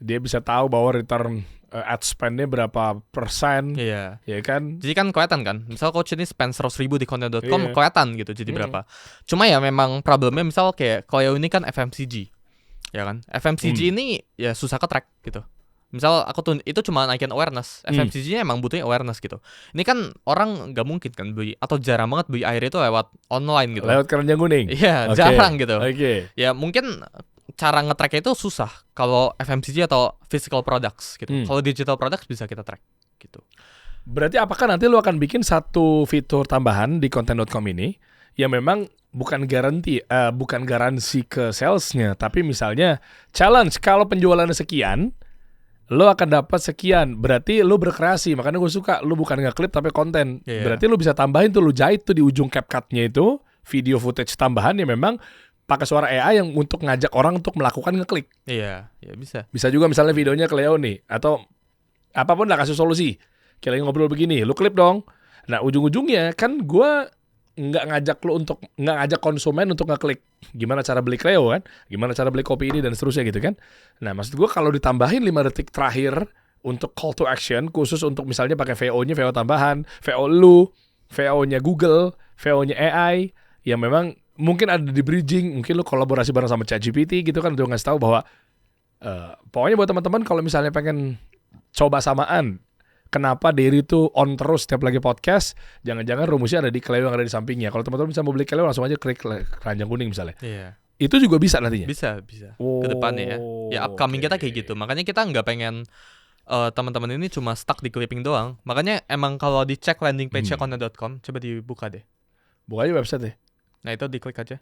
dia bisa tahu bahwa return ad spend-nya berapa persen, ya kan?
Jadi kan kelihatan kan, misal Coach ini spend 100.000 di Content.com, kelihatan gitu jadi berapa. Cuma ya memang problemnya misal kayak kalau ini kan FMCG, ya kan? FMCG ini ya susah ke track gitu. Misal aku tuh itu cuma naikin awareness, FMCG-nya emang butuhnya awareness gitu. Ini kan orang nggak mungkin kan beli atau jarang banget beli air itu lewat online gitu.
Lewat keranjang kuning.
Iya, jarang gitu.
Oke.
Ya mungkin cara nge-track itu susah kalau FMCG atau physical products gitu. Kalau digital products bisa kita track gitu.
Berarti apakah nanti lu akan bikin satu fitur tambahan di Content.com ini yang memang bukan garansi ke salesnya, tapi misalnya challenge kalau penjualannya sekian, lo akan dapat sekian. Berarti lo berkreasi. Makanya gue suka lo bukan nge-clip tapi konten. Berarti lo bisa tambahin tuh, lo jahit tuh di ujung CapCut-nya itu video footage tambahan yang memang pakai suara AI yang untuk ngajak orang untuk melakukan ngeklik.
Iya, ya bisa.
Bisa juga misalnya videonya ke Leo nih, atau apapun lah, kasih solusi. Kayak lagi ngobrol begini, lo klip dong. Nah, ujung-ujungnya kan gue nggak ngajak konsumen untuk ngeklik gimana cara beli Cleo kan, gimana cara beli kopi ini dan seterusnya gitu kan. Nah, maksud gue kalau ditambahin 5 detik terakhir untuk call to action khusus untuk misalnya pakai VO-nya, VO tambahan, VO lu, VO-nya Google, VO-nya AI yang memang mungkin ada di bridging, mungkin lu kolaborasi bareng sama ChatGPT gitu kan untuk ngasih tahu bahwa pokoknya buat teman-teman kalau misalnya pengen coba samaan kenapa Derry itu on terus setiap lagi podcast, jangan-jangan rumusnya ada di Cleo yang ada di sampingnya. Kalau teman-teman bisa mau beli Cleo langsung aja klik keranjang kuning misalnya.
Iya.
Itu juga bisa nantinya?
Bisa. Ke depannya ya. Ya upcoming kita kayak gitu. Makanya kita nggak pengen teman-teman ini cuma stuck di clipping doang. Makanya emang kalau dicek landing page-nya Content.com, coba dibuka deh.
Buka aja website ya.
Nah itu diklik aja.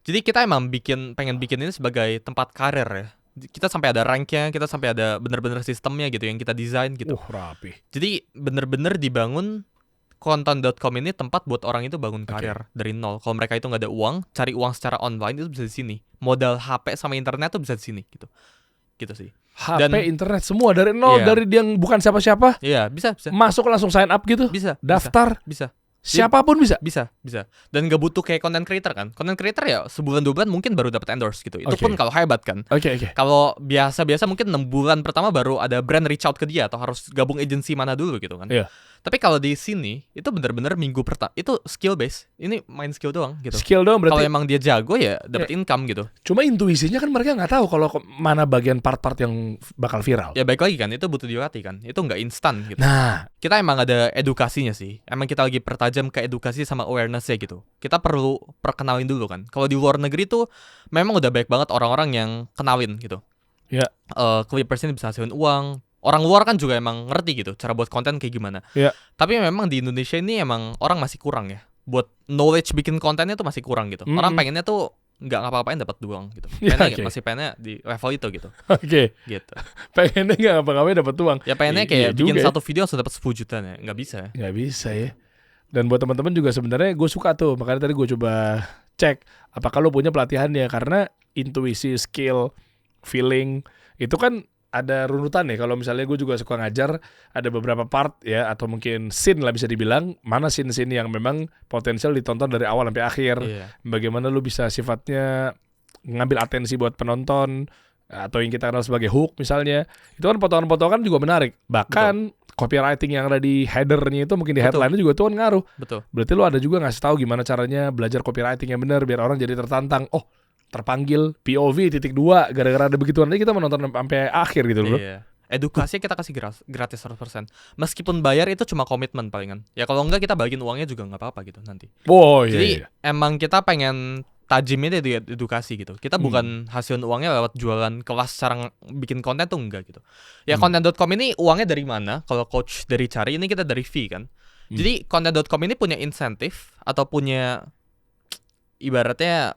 Jadi kita emang pengen bikin ini sebagai tempat karir ya. Kita sampai ada rank-nya, kita sampai ada bener-bener sistemnya gitu yang kita desain gitu.
Rapi.
Jadi bener-bener dibangun Content.com ini tempat buat orang itu bangun karir dari nol. Kalau mereka itu nggak ada uang, cari uang secara online itu bisa di sini. Modal HP sama internet tuh bisa di sini gitu. Gitu sih.
HP, internet semua dari nol, dari yang bukan siapa-siapa.
Iya, bisa.
Masuk langsung sign up gitu.
Bisa.
Daftar.
Bisa.
Siapapun bisa.
Bisa. Dan gak butuh kayak content creator kan. Content creator ya sebulan 2 bulan mungkin baru dapat endorse gitu. Itu pun kalau hebat kan.
Oke.
Kalau biasa mungkin 6 bulan pertama baru ada brand reach out ke dia atau harus gabung agensi mana dulu gitu kan.
Iya.
Tapi kalau di sini itu bener-bener minggu pertama itu skill base. Ini main skill doang gitu.
Skill doang berarti.
Kalau emang dia jago ya dapat income gitu.
Cuma intuisinya kan mereka nggak tahu kalau mana bagian part-part yang bakal viral.
Ya baik lagi kan, itu butuh dilatih kan. Itu nggak instan gitu.
Nah,
kita emang ada edukasinya sih. Emang kita lagi pertajam ke edukasi sama awareness-nya gitu. Kita perlu perkenalin dulu kan. Kalau di luar negeri tuh memang udah banyak banget orang-orang yang kenalin gitu.
Ya.
Clippers ini bisa hasilin uang. Orang luar kan juga emang ngerti gitu cara buat konten kayak gimana.
Ya.
Tapi memang di Indonesia ini emang orang masih kurang ya. Buat knowledge bikin kontennya tuh masih kurang gitu. Orang pengennya tuh nggak ngapa-ngapain dapat uang gitu. Masih pengennya di level itu gitu.
Oke.
Gitu.
Pengennya nggak ngapa-ngapain dapat uang.
Ya pengennya kayak bikin satu video langsung dapat 10 juta ya. Nggak bisa.
Nggak bisa ya. Dan buat teman-teman juga sebenarnya gue suka tuh. Makanya tadi gue coba cek apakah lo punya pelatihannya, karena intuisi, skill, feeling itu kan ada runutan ya. Kalau misalnya gue juga suka ngajar, ada beberapa part ya, atau mungkin scene lah bisa dibilang, mana scene-scene yang memang potensial ditonton dari awal sampai akhir. Bagaimana lu bisa sifatnya ngambil atensi buat penonton, atau yang kita kenal sebagai hook misalnya. Itu kan potongan-potongan juga menarik. Bahkan copywriting yang ada di header-nya itu mungkin di headline-nya juga tuh kan ngaruh.
Betul.
Berarti lu ada juga ngasih tahu gimana caranya belajar copywriting yang benar biar orang jadi tertantang. Oh, terpanggil POV .2 gara-gara ada begituan, nanti kita menonton sampai akhir gitu loh.
Iya. Edukasi kita kasih gratis 100%. Meskipun bayar itu cuma komitmen palingan. Ya kalau enggak kita bagiin uangnya juga nggak apa-apa gitu nanti. Jadi emang kita pengen tajimnya di edukasi gitu. Kita bukan hasil uangnya lewat jualan kelas cara bikin konten tuh enggak gitu. Ya Content.com ini uangnya dari mana? Kalau coach dari cari ini kita dari fee kan. Jadi Content.com ini punya insentif atau punya ibaratnya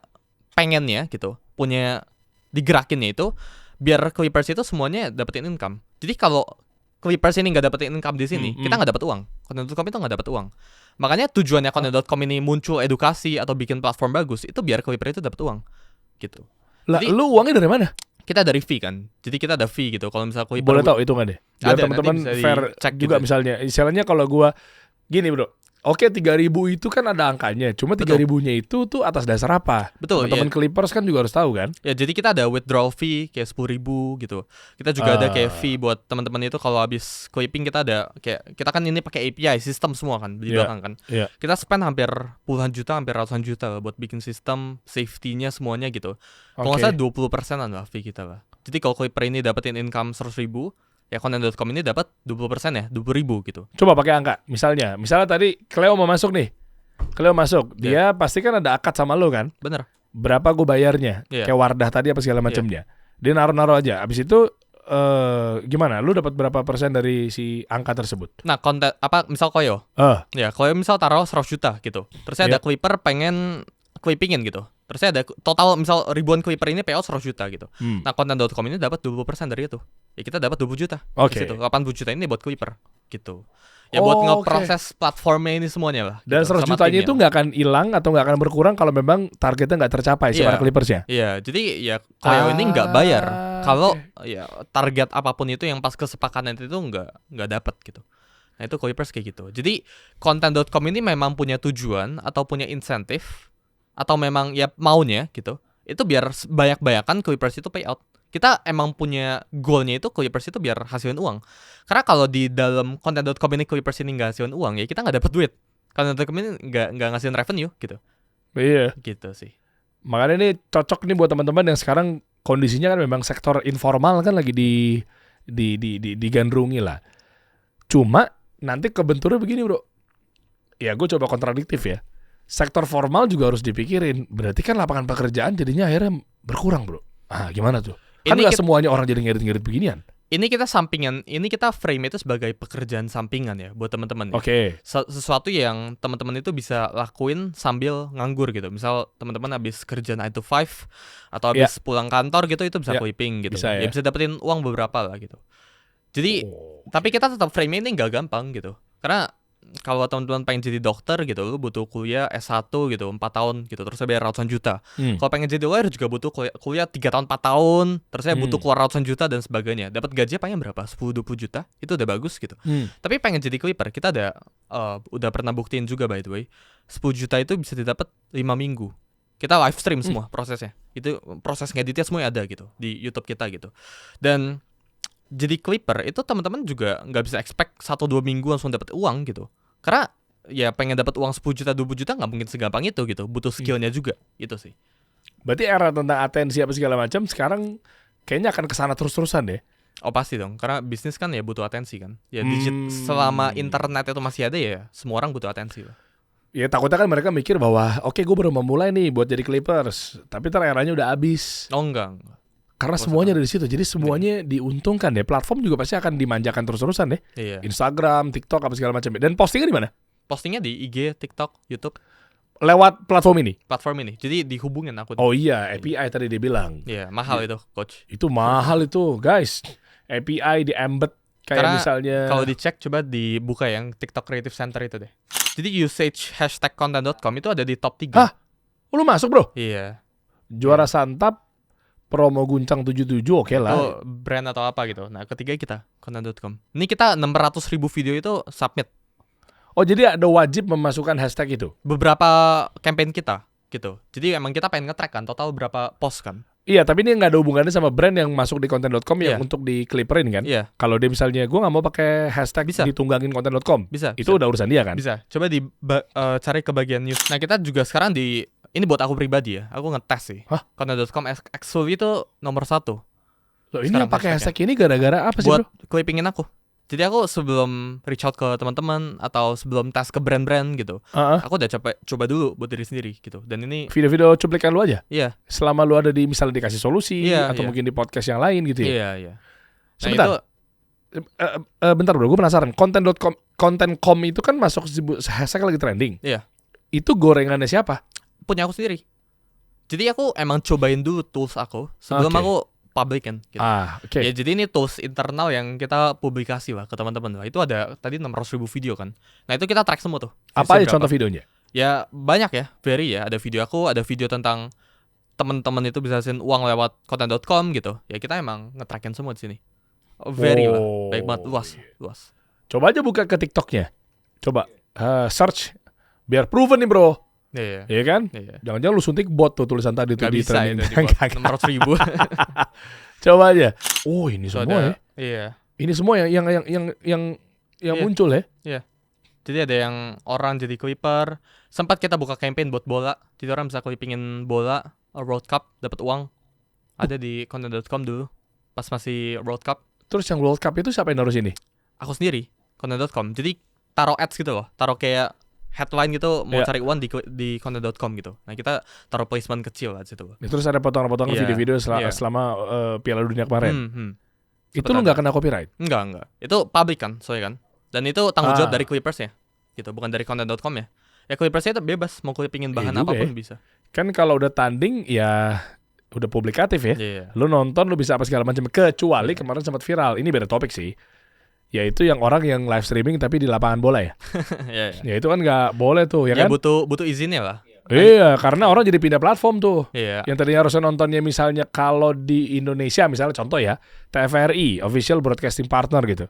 pengennya gitu, punya digerakinnya itu biar Clippers itu semuanya dapetin income. Jadi kalau Clippers ini nggak dapetin income di sini, kita nggak dapet uang. Content.com itu nggak dapet uang. Makanya tujuannya Content.com ini muncul edukasi atau bikin platform bagus itu biar Clippers itu dapet uang gitu.
Lah, lu uangnya dari mana?
kita ada fee kan. Jadi kita ada fee gitu. Kalau misalnya Clipper
Boleh tahu hitungannya? Biar
Ada,
teman-teman
nanti bisa
fair
dicek
juga
gitu.
misalnya. Istilahnya kalau gua gini bro, oke 3.000 itu kan ada angkanya. Cuma 3.000-nya itu tuh atas dasar apa?
Betul,
Teman-teman Clippers kan juga harus tahu kan?
Ya, jadi kita ada withdrawal fee kayak 10.000 gitu. Kita juga ada kayak fee buat teman-teman itu kalau habis clipping kita ada kayak kita kan ini pakai API sistem semua kan di
Iya,
belakang kan.
iya.
Kita spend hampir puluhan juta, hampir ratusan juta lah buat bikin sistem safety-nya semuanya gitu. Kalau nggak salah 20%-an lah fee kita lah. Jadi kalau Clipper ini dapetin income 100.000, ya Content.com ini dapat 20% ya, 20.000 gitu.
Coba pakai angka. Misalnya tadi Cleo mau masuk nih. Cleo masuk. Dia pasti kan ada akad sama lo kan?
Bener.
Berapa gue bayarnya?
Iya.
Kayak Wardah tadi apa segala macamnya. Dia naruh-naruh aja. Abis itu gimana? Lu dapat berapa persen dari si angka tersebut?
Nah, konten apa misal Koyo. Ya, Koyo misal taruh 100 juta gitu. Terus saya ada Clipper pengen clippingin gitu. Terus saya ada total misal ribuan Clipper ini payout 100 juta gitu. Nah, Content.com ini dapat 20% dari itu. Ya kita dapat 20 juta.
Oke.
Di situ. 80 juta ini buat Clipper gitu. Ya buat ngeproses platformnya ini semuanya lah.
Dan
gitu,
100
sama
jutanya
timnya
itu
lah.
nggak akan hilang atau nggak akan berkurang kalau memang targetnya nggak tercapai si
Iya.
para Clippersnya.
Iya, jadi ya Koyo ini nggak bayar. Kalau ya target apapun itu yang pas kesepakatan itu nggak dapat gitu. Nah itu Clippers kayak gitu. Jadi Content.com ini memang punya tujuan atau punya insentif atau memang ya maunya gitu. Itu biar banyak-banyakan Clippers itu payout. Kita emang punya goalnya itu Clippers itu biar hasilin uang. Karena kalau di dalam Content.com ini Clippers ini nggak hasilin uang ya kita nggak dapat duit. Content.com ini nggak ngasihin revenue gitu.
Iya.
Gitu sih.
Makanya ini cocok nih buat teman-teman yang sekarang kondisinya kan memang sektor informal kan lagi digandrungi lah. Cuma nanti kebenturnya begini bro. Ya gue coba kontradiktif ya. Sektor formal juga harus dipikirin. Berarti kan lapangan pekerjaan jadinya akhirnya berkurang bro. Ah gimana tuh? Kan
Ini
nggak semuanya orang jadi ngedit-ngedit beginian.
Ini kita sampingan, ini kita frame itu sebagai pekerjaan sampingan ya buat teman-teman ya.
Oke.
Sesuatu yang teman-teman itu bisa lakuin sambil nganggur gitu. Misal teman-teman habis kerja 9 to 5 atau habis pulang kantor gitu itu bisa clipping gitu.
Bisa, ya.
Ya bisa dapetin uang beberapa lah gitu. Jadi tapi kita tetap frame ini nggak gampang gitu. Karena kalau teman-teman pengen jadi dokter gitu, lu butuh kuliah S1 gitu, 4 tahun gitu, terus saya bayar ratusan juta. Kalau pengen jadi lawyer juga butuh kuliah 3 tahun, 4 tahun, terus saya butuh keluar ratusan juta dan sebagainya. Dapat gaji paling berapa? 10-20 juta, itu udah bagus gitu. Tapi pengen jadi Clipper, kita ada udah pernah buktiin juga by the way, 10 juta itu bisa didapat 5 minggu. Kita live stream semua prosesnya. Itu proses ngeditnya semua ada gitu di YouTube kita gitu. Dan jadi Clipper itu teman-teman juga nggak bisa expect 1-2 minggu langsung dapat uang gitu. Karena ya pengen dapat uang 10 juta 20 juta nggak mungkin segampang itu gitu. Butuh skillnya juga itu sih.
Berarti era tentang atensi apa segala macam sekarang kayaknya akan kesana terus-terusan deh.
Oh pasti dong. Karena bisnis kan ya butuh atensi kan. Ya selama internet itu masih ada ya semua orang butuh atensi lah.
Ya takutnya kan mereka mikir bahwa oke gue baru memulai nih buat jadi Clippers, tapi ntar eranya udah habis.
Oh enggak.
Karena semuanya dari situ, jadi semuanya diuntungkan deh. Platform juga pasti akan dimanjakan terus-terusan deh.
Iya.
Instagram, TikTok apa segala macam. Dan postingnya di mana?
Postingnya di IG, TikTok, YouTube,
Lewat platform ini.
platform ini. Jadi dihubungin aku.
Oh iya, API tadi dia bilang.
Iya, mahal itu, coach.
Itu mahal itu, guys. API di embed kayak
Karena
misalnya.
kalau dicek coba dibuka yang TikTok Creative Center itu deh. Jadi usage hashtag content.com itu ada di top 3.
Hah? Lu masuk bro?
Iya.
Juara santap, promo guncang 77, oke lah.
Itu brand atau apa gitu. Nah ketiga kita content.com. Ini kita 600.000 video itu submit.
Oh jadi ada wajib memasukkan hashtag itu?
Beberapa campaign kita gitu. Jadi emang kita pengen nge-track kan total berapa post kan.
Iya, tapi ini nggak ada hubungannya sama brand yang masuk di content.com yang
Iya.
untuk di Clipperin kan?
Iya.
Kalau dia misalnya, gue nggak mau pakai hashtag
Bisa.
ditunggangin content.com.
Bisa.
Itu udah urusan dia kan?
Bisa. Coba cari ke bagian news. Nah kita juga sekarang ini buat aku pribadi ya. Aku ngetes sih.
Hah?
Content.com actually itu nomor 1
Loh ini
Sekarang
yang pakai
hashtag
hashtag ini gara-gara apa sih
buat
bro?
clippingin aku. Jadi aku sebelum reach out ke teman-teman atau sebelum tes ke brand-brand gitu, aku udah coba dulu buat diri sendiri gitu. Dan ini
Video-video cuplikan lu aja?
iya,
Selama lu ada di misalnya dikasih solusi
Iya,
atau
iya.
mungkin di podcast yang lain gitu ya?
iya. Nah
Sebentar.
itu
Bentar bro, gue penasaran. Content.com itu kan masuk hashtag lagi trending.
Iya.
Itu gorengannya siapa?
punya aku sendiri. Jadi aku emang cobain dulu tools aku sebelum
Oke.
aku publikin gitu.
Oke.
Ya jadi ini tools internal yang kita publikasi lah ke teman-teman lah. Itu ada tadi 600.000 video kan. Nah itu kita track semua tuh.
Apa aja
Berapa.
contoh videonya?
Ya banyak ya, very ya. Ada video aku, ada video tentang teman-teman itu bisa hasilin uang lewat content.com gitu. Ya kita emang nge-trackin semua di sini. Very lah, baik banget, luas.
Coba aja buka ke TikToknya. Coba search biar proven nih bro.
Iya.
Iya kan?
Iya.
Jangan-jangan lu suntik bot tuh tulisan tadi tuh
Gak
di
bisa
trending.
itu di 600.000.
Coba aja. Oh ini
So
semua ya.
Iya.
Ini semua yang
Iya.
muncul ya.
Jadi ada yang orang jadi clipper. Sempat kita buka campaign buat bola. Jadi orang bisa clippingin bola World Cup dapat uang. Ada di content.com dulu. Pas masih World Cup.
Terus yang World Cup itu siapa yang naruh sini?
Aku sendiri content.com. Jadi taruh ads gitu loh. Taruh kayak headline gitu mau
Iya.
cari uang di content.com gitu. Nah, kita taruh placement kecil lah di situ.
Terus ada potongan-potongan
Iya.
video-video
Iya.
selama Piala Dunia kemarin. Itu
Sempet
lu
ada.
nggak kena copyright?
Enggak. Itu public kan, soalnya kan. Dan itu tanggung jawab
Ah.
dari clippersnya. Gitu, bukan dari content.com ya. Ya clippersnya itu bebas mau clippingin bahan
Iya juga
apapun
ya.
bisa.
Kan kalau udah tanding ya udah publikatif ya.
Iya.
Lu nonton lu bisa apa segala macam. Kecuali kemarin sempat viral. Ini beda topik sih. Yaitu yang orang yang live streaming tapi di lapangan bola ya.
Iya.
Ya itu kan nggak boleh tuh ya
Ya
kan?
butuh izinnya lah.
Iya, karena orang jadi pindah platform tuh.
Iya.
Yang tadinya harusnya nontonnya misalnya kalau di Indonesia misalnya contoh ya, TVRI, Official Broadcasting Partner gitu.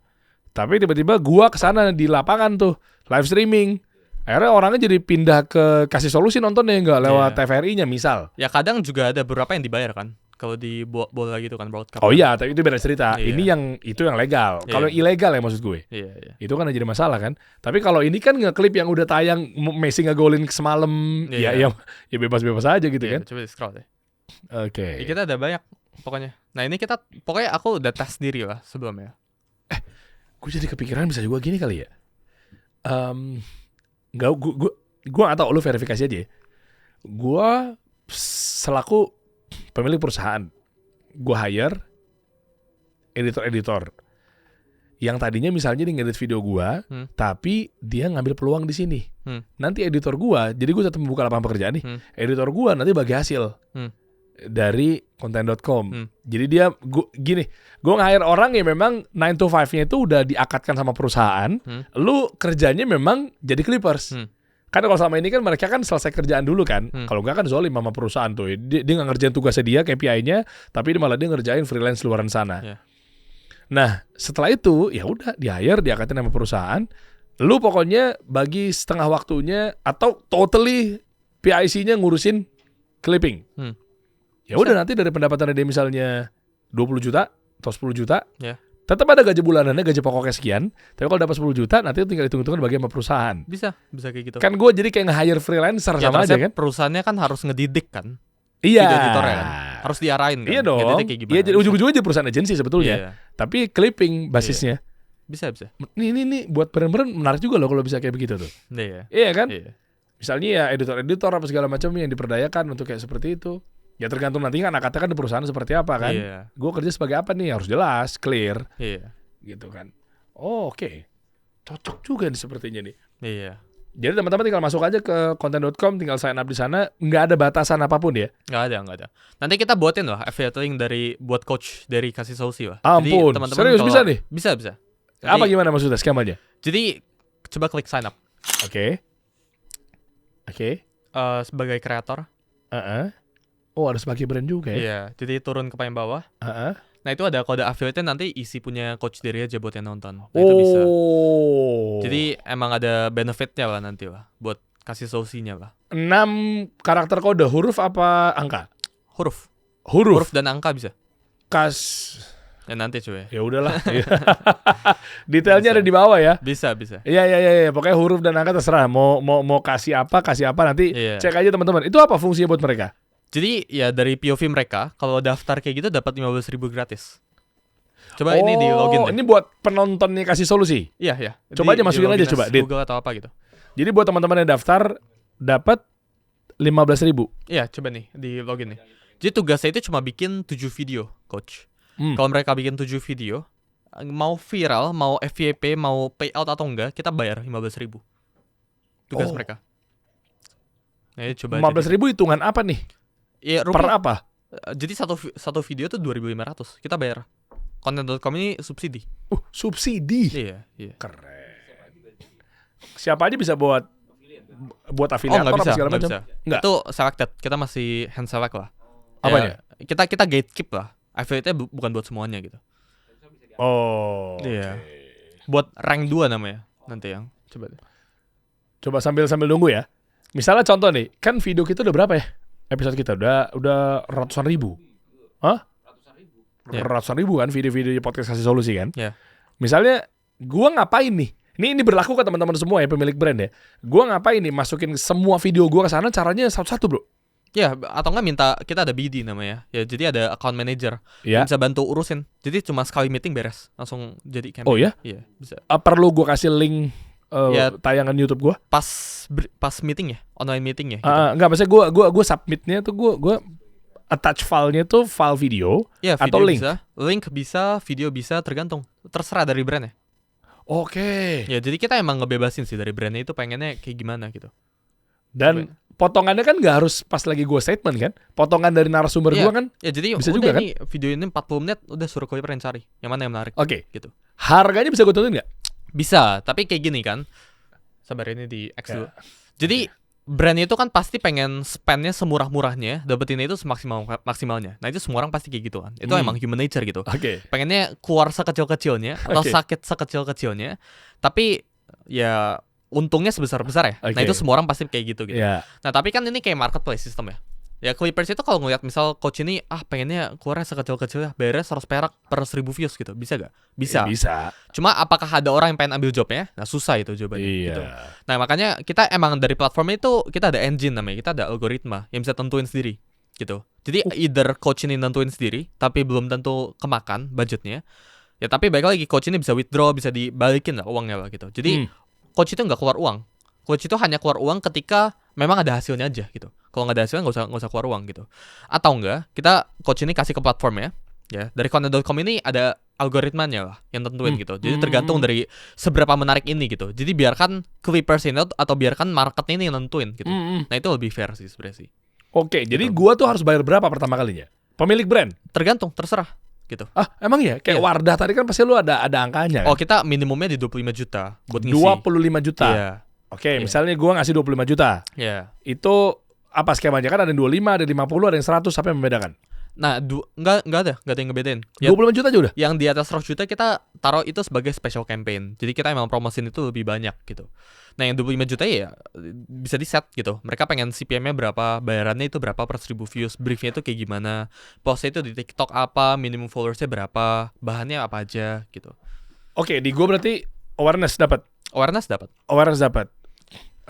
Tapi tiba-tiba gua kesana di lapangan tuh, live streaming. Akhirnya orangnya jadi pindah ke Kasih Solusi nontonnya nggak lewat
Iya.
TVRI-nya misal.
Ya kadang juga ada beberapa yang dibayar kan. Kalau di bola gitu kan World Cup.
Oh iya, tapi itu beda cerita.
Iya.
Ini itu yang legal.
Iya.
Kalau yang ilegal ya maksud gue.
Iya.
Itu kan jadi masalah kan. Tapi kalau ini kan ngeklip yang udah tayang Messi ngegolin semalam,
Iya.
ya bebas-bebas aja gitu
Iya,
kan.
coba di scroll deh.
Oke.
Ya, kita ada banyak pokoknya. Nah, ini pokoknya aku udah tes sendiri lah sebelumnya.
Gue jadi kepikiran bisa juga gini kali ya. Nggak, gue nggak tahu, lu verifikasi aja ya. Gue selaku pemilik perusahaan, gue hire editor-editor yang tadinya misalnya dia ngedit video gue, tapi dia ngambil peluang di sini. Nanti editor gue, jadi gue tetap membuka lapangan pekerjaan nih. Editor gue nanti bagi hasil dari content.com. Jadi dia gue nge-hire orang yang memang 9 to 5-nya itu udah diakatkan sama perusahaan. Lu kerjanya memang jadi clippers. Kan kalau selama ini kan mereka kan selesai kerjaan dulu kan. Kalau enggak kan zolim sama perusahaan tuh. Dia nggak ngerjain tugasnya dia, KPI-nya, tapi dia malah dia ngerjain freelance luaran sana.
Yeah.
Nah, setelah itu ya udah di-hire, diakatin sama perusahaan. Lu pokoknya bagi setengah waktunya atau totally PIC-nya ngurusin clipping. Ya udah nanti dari pendapatan dia misalnya 20 juta atau 10 juta.
Ya.
Tetap ada gaji bulanannya, gaji pokoknya sekian. Tapi kalau dapat 10 juta nanti tinggal hitung-hitungan bagi sama perusahaan.
Bisa kayak gitu.
Kan gue jadi kayak nge-hire freelancer
Ya,
sama aja
maksudnya
kan.
perusahaannya kan harus ngedidik kan.
Iya.
Video editornya kan. Harus diarahin kan.
Iya dong.
Ngedidiknya kayak gimana.
Iya, jadi ujung-ujungnya jadi perusahaan agensi sebetulnya.
Iya.
Tapi clipping basisnya.
Bisa.
Ini buat brand-brand menarik juga loh kalau bisa kayak begitu tuh.
Iya.
Iya kan?
Iya.
Misalnya ya editor-editor apa segala macam yang diperdayakan untuk kayak seperti itu. Ya tergantung nanti kan akadnya kan di perusahaan seperti apa kan.
Iya.
Gue kerja sebagai apa nih, harus jelas, clear.
Iya.
Gitu kan. Oh, oke. Cocok juga nih sepertinya nih.
Iya.
Jadi teman-teman tinggal masuk aja ke content.com, tinggal sign up di sana, nggak ada batasan apapun ya.
Nggak ada. Nanti kita buatin loh affiliate link buat coach dari Kasih Solusi lah.
Ampun, serius bisa nih?
Bisa.
Apa gimana maksudnya skemanya?
Jadi coba klik sign up.
Oke.
Sebagai kreator.
Oh, harus pakai brand juga ya?
Iya. Jadi turun ke paling bawah. Nah itu ada kode affiliate nanti isi punya coach dari aja buat yang nonton. Nah, itu bisa. Jadi emang ada benefitnya lah nanti lah buat Kasih Solusinya lah.
6 karakter kode, huruf apa angka?
Huruf
Huruf
dan angka bisa. Ya nanti cuy.
Ya udahlah. Detailnya ada di bawah ya.
Bisa.
Iya. Pokoknya huruf dan angka terserah. Mau kasih apa nanti cek aja teman-teman. Itu apa fungsinya buat mereka?
Jadi ya dari POV mereka kalau daftar kayak gitu dapat 15.000 gratis. Coba ini di login deh.
Ini buat penontonnya Kasih Solusi.
Iya.
Coba aja masukin aja coba, Dit.
Google atau apa gitu.
Jadi buat teman-teman yang daftar dapat 15.000.
Iya, coba nih di login nih. Jadi tugasnya itu cuma bikin 7 video, coach. Kalau mereka bikin 7 video, mau viral, mau FYP, mau payout atau enggak, kita bayar 15.000. Tugas mereka. Nah, coba
15.000 hitungan apa nih?
Ya,
Per apa?
Jadi satu video tuh 2.500. Kita bayar. Content.com ini subsidi.
Subsidi.
Iya.
Keren. Siapa aja bisa buat afiliator
Nggak bisa,
apa segala
nggak
macam?
bisa. Itu selected. Kita masih hand select lah.
Apanya?
Kita gatekeep lah. Affiliate-nya bukan buat semuanya gitu.
Oh.
Iya. Buat rank 2 namanya nanti yang coba deh.
Coba sambil nunggu ya. Misalnya contoh nih, kan video kita udah berapa ya? Episode kita udah ratusan ribu. Hah?
Ya.
Ratusan ribu kan video-video podcast kasih solusi kan?
Ya.
Misalnya gua ngapain nih? Ini berlaku ke teman-teman semua ya pemilik brand ya. Gua ngapain nih masukin semua video gua ke sana, caranya satu-satu, Bro.
Ya, atau enggak minta, kita ada BD namanya. Ya, jadi ada account manager
Ya.
yang bisa bantu urusin. Jadi cuma sekali meeting beres, langsung jadi campaign.
Oh ya?
Iya, bisa.
Perlu gua kasih link
Ya.
tayangan YouTube gua?
Pas meeting ya, online meeting ya. Gitu.
Enggak, maksudnya gua submitnya tuh gua attach filenya tuh file video
Ya, video
atau link.
link bisa, video bisa, tergantung. Terserah dari brandnya.
Oke.
Ya, jadi kita emang ngebebasin sih dari brandnya itu pengennya kayak gimana gitu.
Dan potongannya kan nggak harus pas lagi gue statement kan? Potongan dari narasumber
Iya.
gue kan?
Ya, jadi
Bisa
udah
juga kan?
nih video ini 40 menit, udah suruh Clipper yang cari. Yang mana yang menarik.
Oke.
Gitu.
Harganya bisa gue tentuin nggak?
Bisa, tapi kayak gini kan. Sabar, ini di X dulu.
Ya.
Jadi brand itu kan pasti pengen spendnya semurah-murahnya, dapetin itu maksimalnya. Nah, itu semua orang pasti kayak gitu kan. Itu emang human nature gitu.
Oke.
Pengennya keluar sekecil-kecilnya atau
Oke.
sakit sekecil-kecilnya, tapi ya untungnya sebesar-besar ya. Nah,
Oke.
itu semua orang pasti kayak gitu.
Ya.
Nah, tapi kan ini kayak marketplace system ya. Ya, Clippers itu kalau ngeliat misal coach ini pengennya keluarnya sekecil-kecilnya, beres 100 perak per 1000 views gitu. Bisa gak? Bisa.
Bisa.
Cuma apakah ada orang yang pengen ambil jobnya? Nah, susah itu jawabannya
Iya.
gitu. Nah, makanya kita emang dari platform itu kita ada engine namanya, kita ada algoritma yang bisa tentuin sendiri gitu. Jadi either coach ini nentuin sendiri tapi belum tentu kemakan budgetnya. Ya, tapi baik lagi coach ini bisa withdraw, bisa dibalikin lah uangnya lah gitu. Jadi coach itu nggak keluar uang. Coach itu hanya keluar uang ketika memang ada hasilnya aja gitu. Kalau nggak ada hasilnya nggak usah keluar uang gitu. Atau enggak, kita coach ini kasih ke platformnya. Ya, dari content.com ini ada algoritmanya lah yang tentuin gitu. Jadi tergantung dari seberapa menarik ini gitu. Jadi biarkan Clippers ini atau biarkan market ini yang nentuin gitu. Nah, itu lebih fair sih sebenarnya sih.
Oke, jadi gua tuh harus bayar berapa pertama kalinya? Pemilik brand?
Tergantung, terserah gitu.
Emang ya? Kayak
Iya.
Wardah tadi kan pasti lu ada angkanya kan?
Oh, kita minimumnya di 25 juta buat ngisi.
25 juta.
Iya.
Oke,
Iya.
misalnya gua ngasih 25 juta.
Iya.
Itu apa skemanya? Kan ada yang 25, ada yang 50, ada yang 100, apa yang membedakan?
Nah, enggak ada yang ngebedain. Ya,
25 juta aja udah?
yang di atas 100 juta kita taruh itu sebagai special campaign. Jadi kita emang promosin itu lebih banyak gitu. Nah, yang 25 juta ya bisa di set gitu. Mereka pengen CPM-nya berapa, bayarannya itu berapa per 1000 views, briefnya itu kayak gimana, postnya itu di TikTok apa, minimum followersnya berapa, bahannya apa aja gitu.
Oke, di gua berarti awareness dapat.
Awareness dapat.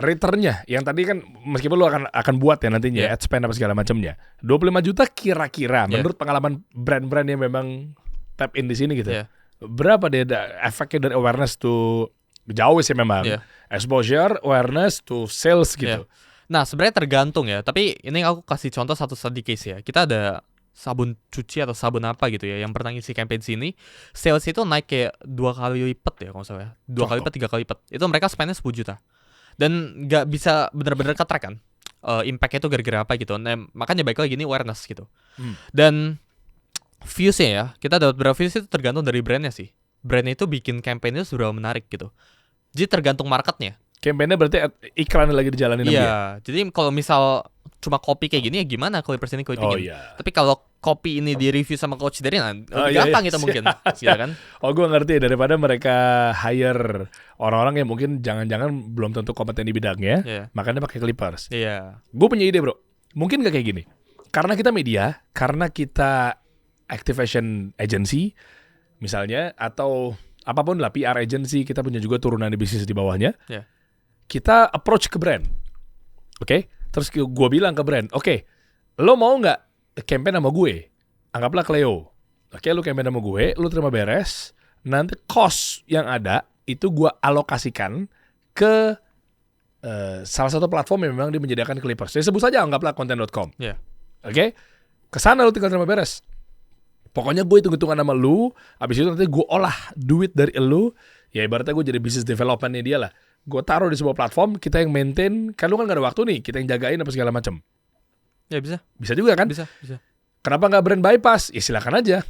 Returnnya yang tadi kan meskipun lu akan buat ya nantinya
Yeah.
ad spend apa segala macamnya. 25 juta kira-kira
Yeah.
menurut pengalaman brand-brand yang memang tap in di sini gitu.
Yeah.
Berapa dia efeknya dari awareness to jauh sih memang.
Yeah.
Exposure, awareness to sales gitu.
Nah, sebenarnya tergantung ya. Tapi ini aku kasih contoh satu study case ya. Kita ada sabun cuci atau sabun apa gitu ya yang pernah ngisi campaign sini, sales itu naik kayak 2 kali lipat ya kalau nggak salah ya. 2 kali lipat, 3 kali lipat. Itu mereka spendnya 10 juta. Dan nggak bisa benar-benar ke-track kan. Impact-nya itu gara-gara apa gitu. Nah, makanya baik lagi ini awareness gitu. Dan views-nya ya, kita dapat berapa views itu tergantung dari brandnya sih. Brandnya itu bikin campaign-nya seberapa menarik gitu. Jadi tergantung marketnya.
Campaign-nya berarti iklan yang lagi dijalanin sama dia.
Iya, jadi kalau misal cuma copy kayak gini ya gimana Clippers ini
Oh
clippingin.
iya.
Tapi kalau copy ini di review sama Coach Darren, lebih
iya,
gampang
iya.
itu mungkin,
Siap,
ya kan?
Oh, gue ngerti daripada mereka hire orang-orang yang mungkin jangan-jangan belum tentu kompeten di bidangnya,
Iya.
makanya pakai Clippers.
Iya.
Gue punya ide, bro. Mungkin gak kayak gini. Karena kita media, karena kita activation agency, misalnya, atau apapun lah, PR agency, kita punya juga turunan di bisnis di bawahnya.
Iya.
Kita approach ke brand. Oke? Terus gue bilang ke brand, oke, lo mau nggak campaign sama gue? Anggaplah Cleo. Oke, lo campaign sama gue, lo terima beres, nanti cost yang ada, itu gue alokasikan ke salah satu platform yang memang dia menyediakan Clippers. Jadi sebut saja anggaplah content.com.
Iya.
Oke? Kesana lu tinggal terima beres. Pokoknya gue hitung-hitungan sama lu, habis itu nanti gue olah duit dari lu, ya ibaratnya gue jadi business development-nya dia lah. Gue taruh di sebuah platform, kita yang maintain, kan lu kan gak ada waktu nih, kita yang jagain apa segala macam.
Ya bisa.
Bisa juga kan?
Bisa.
Kenapa nggak brand bypass? Ya silakan aja.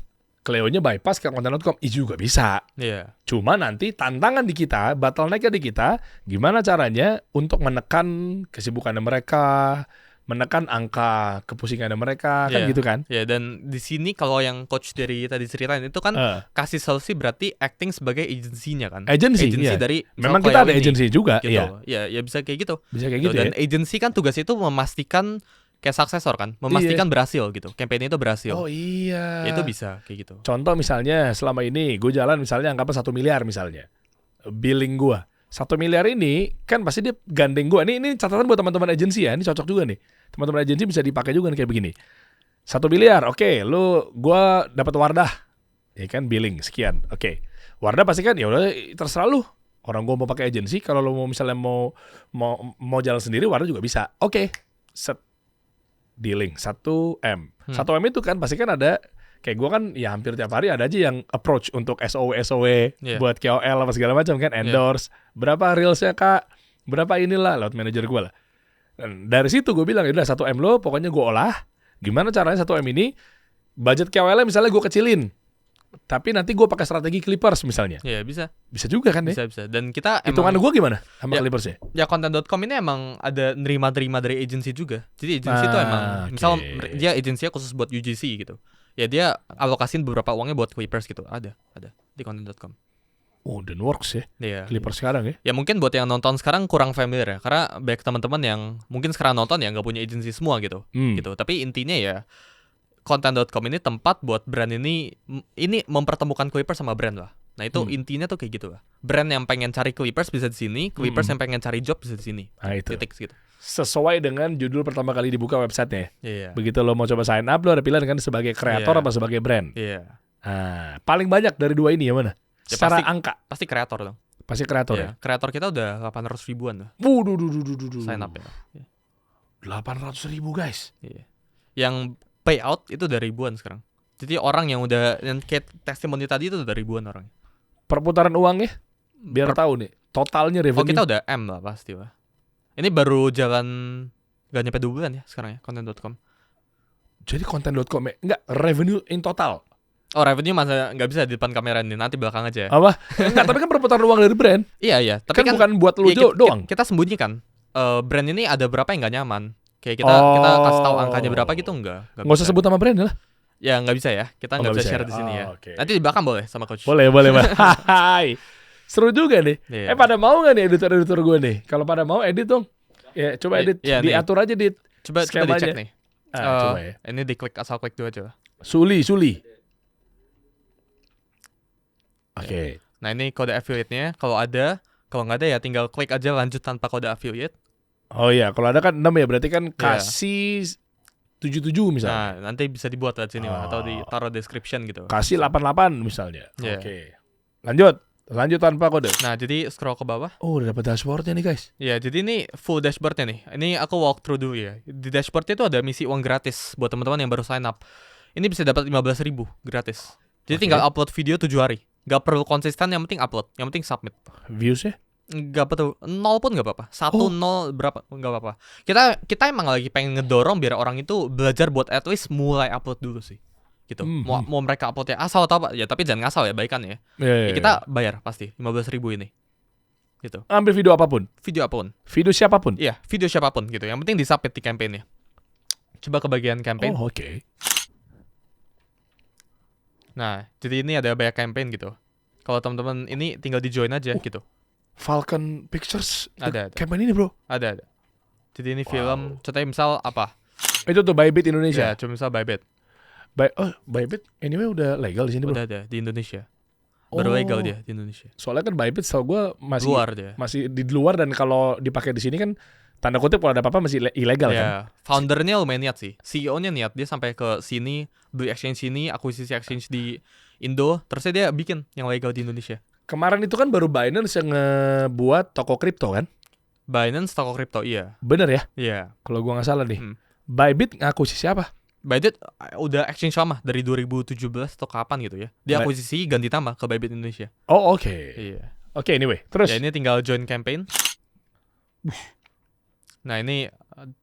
Cleo-nya bypass ke content.com, juga bisa.
Iya.
Cuma nanti tantangan di kita, bottleneck-nya di kita, gimana caranya untuk menekan kesibukan mereka, menekan angka kepusingan mereka kan
Iya.
gitu kan.
Ya, dan di sini kalau yang coach dari tadi ceritain itu kan kasih solusi berarti acting sebagai agensinya kan.
Agency, iya.
dari
Memang
misal
kita ada
player ini,
agency juga,
gitu.
iya.
Ya bisa kayak gitu.
Bisa kayak gitu
Dan
ya.
agency kan tugas itu memastikan kayak suksesor kan, memastikan berhasil gitu. Campaign itu berhasil.
Oh iya.
Itu bisa kayak gitu.
Contoh misalnya selama ini gue jalan misalnya anggapnya 1 miliar misalnya. Billing gue 1 miliar ini kan pasti dia gandeng gue. Ini catatan buat teman-teman agensi ya. Ini cocok juga nih. Teman-teman agensi bisa dipakai juga nih kayak begini. 1 miliar, oke, gue dapat Wardah, ya kan billing sekian, oke. Wardah pasti kan ya udah terserah lu. Orang gue mau pakai agensi, kalau lu mau misalnya mau jalan sendiri, Wardah juga bisa. Oke, set dealing 1M. 1M itu kan pasti kan ada. Kayak gue kan ya hampir tiap hari ada aja yang approach untuk SOW buat KOL apa segala macam kan, endorse. Berapa reelsnya kak? Berapa inilah lewat manajer gue lah. Dan dari situ gue bilang, udah 1M lo pokoknya gue olah. Gimana caranya 1M ini budget KOL misalnya gue kecilin. Tapi nanti gue pakai strategi Clippers misalnya.
Ya bisa.
Bisa juga kan ya?
Bisa. Dan kita
hitungan gue gimana sama
Ya.
Clippersnya?
Ya content.com ini emang ada nerima-nerima dari agensi juga. Jadi agensi itu emang misal dia agensinya khusus buat UGC gitu. Ya dia alokasiin beberapa uangnya buat Clippers gitu. Ada di content.com.
Oh, dan works ya.
Iya.
Clippers sekarang ya.
Ya mungkin buat yang nonton sekarang kurang familiar ya, karena banyak teman-teman yang mungkin sekarang nonton ya nggak punya agensi semua gitu. Gitu. Tapi intinya ya content.com ini tempat buat brand ini mempertemukan Clippers sama brand lah. Nah itu intinya tuh kayak gitu lah. Brand yang pengen cari Clippers bisa di sini, Clippers yang pengen cari job bisa di sini.
Nah, itu.
Titik gitu.
Sesuai dengan judul pertama kali dibuka websitenya.
Iya.
Begitu lo mau coba sign up, lo ada pilihan kan sebagai kreator apa sebagai brand.
Iya.
Nah, paling banyak dari dua ini ya mana?
Ya,
Secara
pasti,
angka.
Pasti kreator dong.
Pasti kreator ya.
Kreator kita udah 800 ribuan lah sign up ya.
800 ribu guys.
Iya. Yang payout itu udah ribuan sekarang. Jadi orang yang udah yang kayak testimoni tadi itu udah ribuan orang.
Perputaran uangnya biar tahu nih totalnya revenue.
Oh kita udah M lah pasti lah. Ini baru jalan gak nyampe 2 bulan ya sekarang ya content.com.
Jadi content.com enggak revenue in total.
Oh revenue masa nggak bisa di depan kamera nih, nanti belakang aja.
Apa? Enggak, tapi kan perputaran uang dari brand.
Iya. Tapi
kan bukan buat lu doang.
Kita sembunyikan. Brand ini ada berapa yang nggak nyaman. Kayak kita kasih tahu angkanya berapa gitu enggak
usah sebut nama brand lah.
Ya nggak bisa ya. Kita nggak bisa share di sini ya.
Okay.
Nanti di belakang boleh sama coach.
Boleh. Hai. Seru juga nih.
Iya.
Pada mau nggak nih editor gue nih? Kalau pada mau edit dong. Ya coba edit. Diatur aja dit.
Coba dicek nih.
Coba ya.
Ini diklik asal klik dulu aja lah.
Suli. Oke.
Nah ini kode affiliate-nya. Kalau nggak ada ya tinggal klik aja lanjut tanpa kode affiliate.
Oh iya, kalau ada kan 6 ya, berarti kan kasih 77 misalnya.
Nah, nanti bisa dibuat lewat sini atau ditaruh description gitu.
Kasih 88 misalnya.
Yeah.
Oke. Lanjut tanpa kode.
Nah, jadi scroll ke bawah.
Oh, udah dapat dashboardnya nih, guys.
Ya, jadi ini full dashboardnya nih. Ini aku walk through dulu ya. Di dashboardnya itu ada misi uang gratis buat teman-teman yang baru sign up. Ini bisa dapat 15.000 gratis. Jadi tinggal upload video 7 hari. Gak perlu konsisten, yang penting upload. Yang penting submit.
Views-nya?
Gak perlu, 0 pun gak apa-apa. 1, 0, berapa, gak apa-apa. Kita emang lagi pengen ngedorong biar orang itu belajar buat at least mulai upload dulu sih. Gitu. Mau mereka upload ya asal atau apa. Ya tapi jangan ngasal ya, baikan ya. Ya kita bayar pasti 15.000 ini. Gitu.
Ambil video apapun?
Video apapun.
Video siapapun?
Iya, video siapapun gitu. Yang penting disubmit di campaign-nya. Coba ke bagian campaign.
Oh, oke.
Nah, jadi ini ada banyak campaign gitu. Kalau teman-teman ini tinggal di join aja gitu.
Falcon Pictures
ada.
Campaign ini, bro.
Ada. Jadi ini film, contohnya misal apa?
Itu tuh Bybit Indonesia.
Ya, cuma misal Bybit.
Bybit anyway udah legal di sini, bro.
Udah ada di Indonesia. Baru legal dia di Indonesia.
Soalnya kan Bybit setahu gue masih di luar, dan kalau dipakai di sini kan tanda kutip kalau ada apa-apa masih ilegal kan.
Foundernya lumayan niat sih. CEO-nya niat, dia sampai ke sini, beli exchange sini, akuisisi exchange di Indo, terusnya dia bikin yang legal di Indonesia.
Kemarin itu kan baru Binance yang ngebuat toko kripto kan?
Binance toko kripto, iya.
Bener ya?
Iya.
Kalau gua nggak salah nih. Bybit ngakuisisi apa?
Bybit udah exchange lama dari 2017 atau kapan gitu ya. Dia akuisisi ganti nama ke Bybit Indonesia.
Oh, oke.
Iya.
Oke, anyway. Terus?
Ya ini tinggal join campaign. Nah ini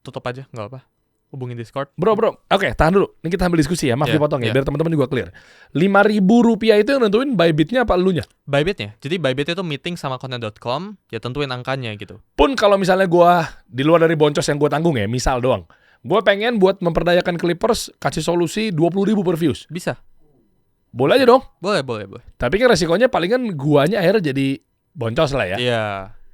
tutup aja, nggak apa. Hubungin Discord.
Bro. Oke, tahan dulu. Ini kita ambil diskusi ya. Maaf dipotong ya, biar teman-teman juga clear. Rp5.000 itu yang nentuin Bybitnya apa elunya?
Bybitnya. Jadi Bybit itu meeting sama content.com, ya tentuin angkanya gitu.
Pun kalau misalnya gua di luar dari boncos yang gua tanggung ya, misal doang. Gue pengen buat memperdayakan Clippers kasih solusi 20.000 per views.
Bisa.
Boleh aja dong.
Boleh.
Tapi kan resikonya palingan guanya akhirnya jadi boncos lah ya.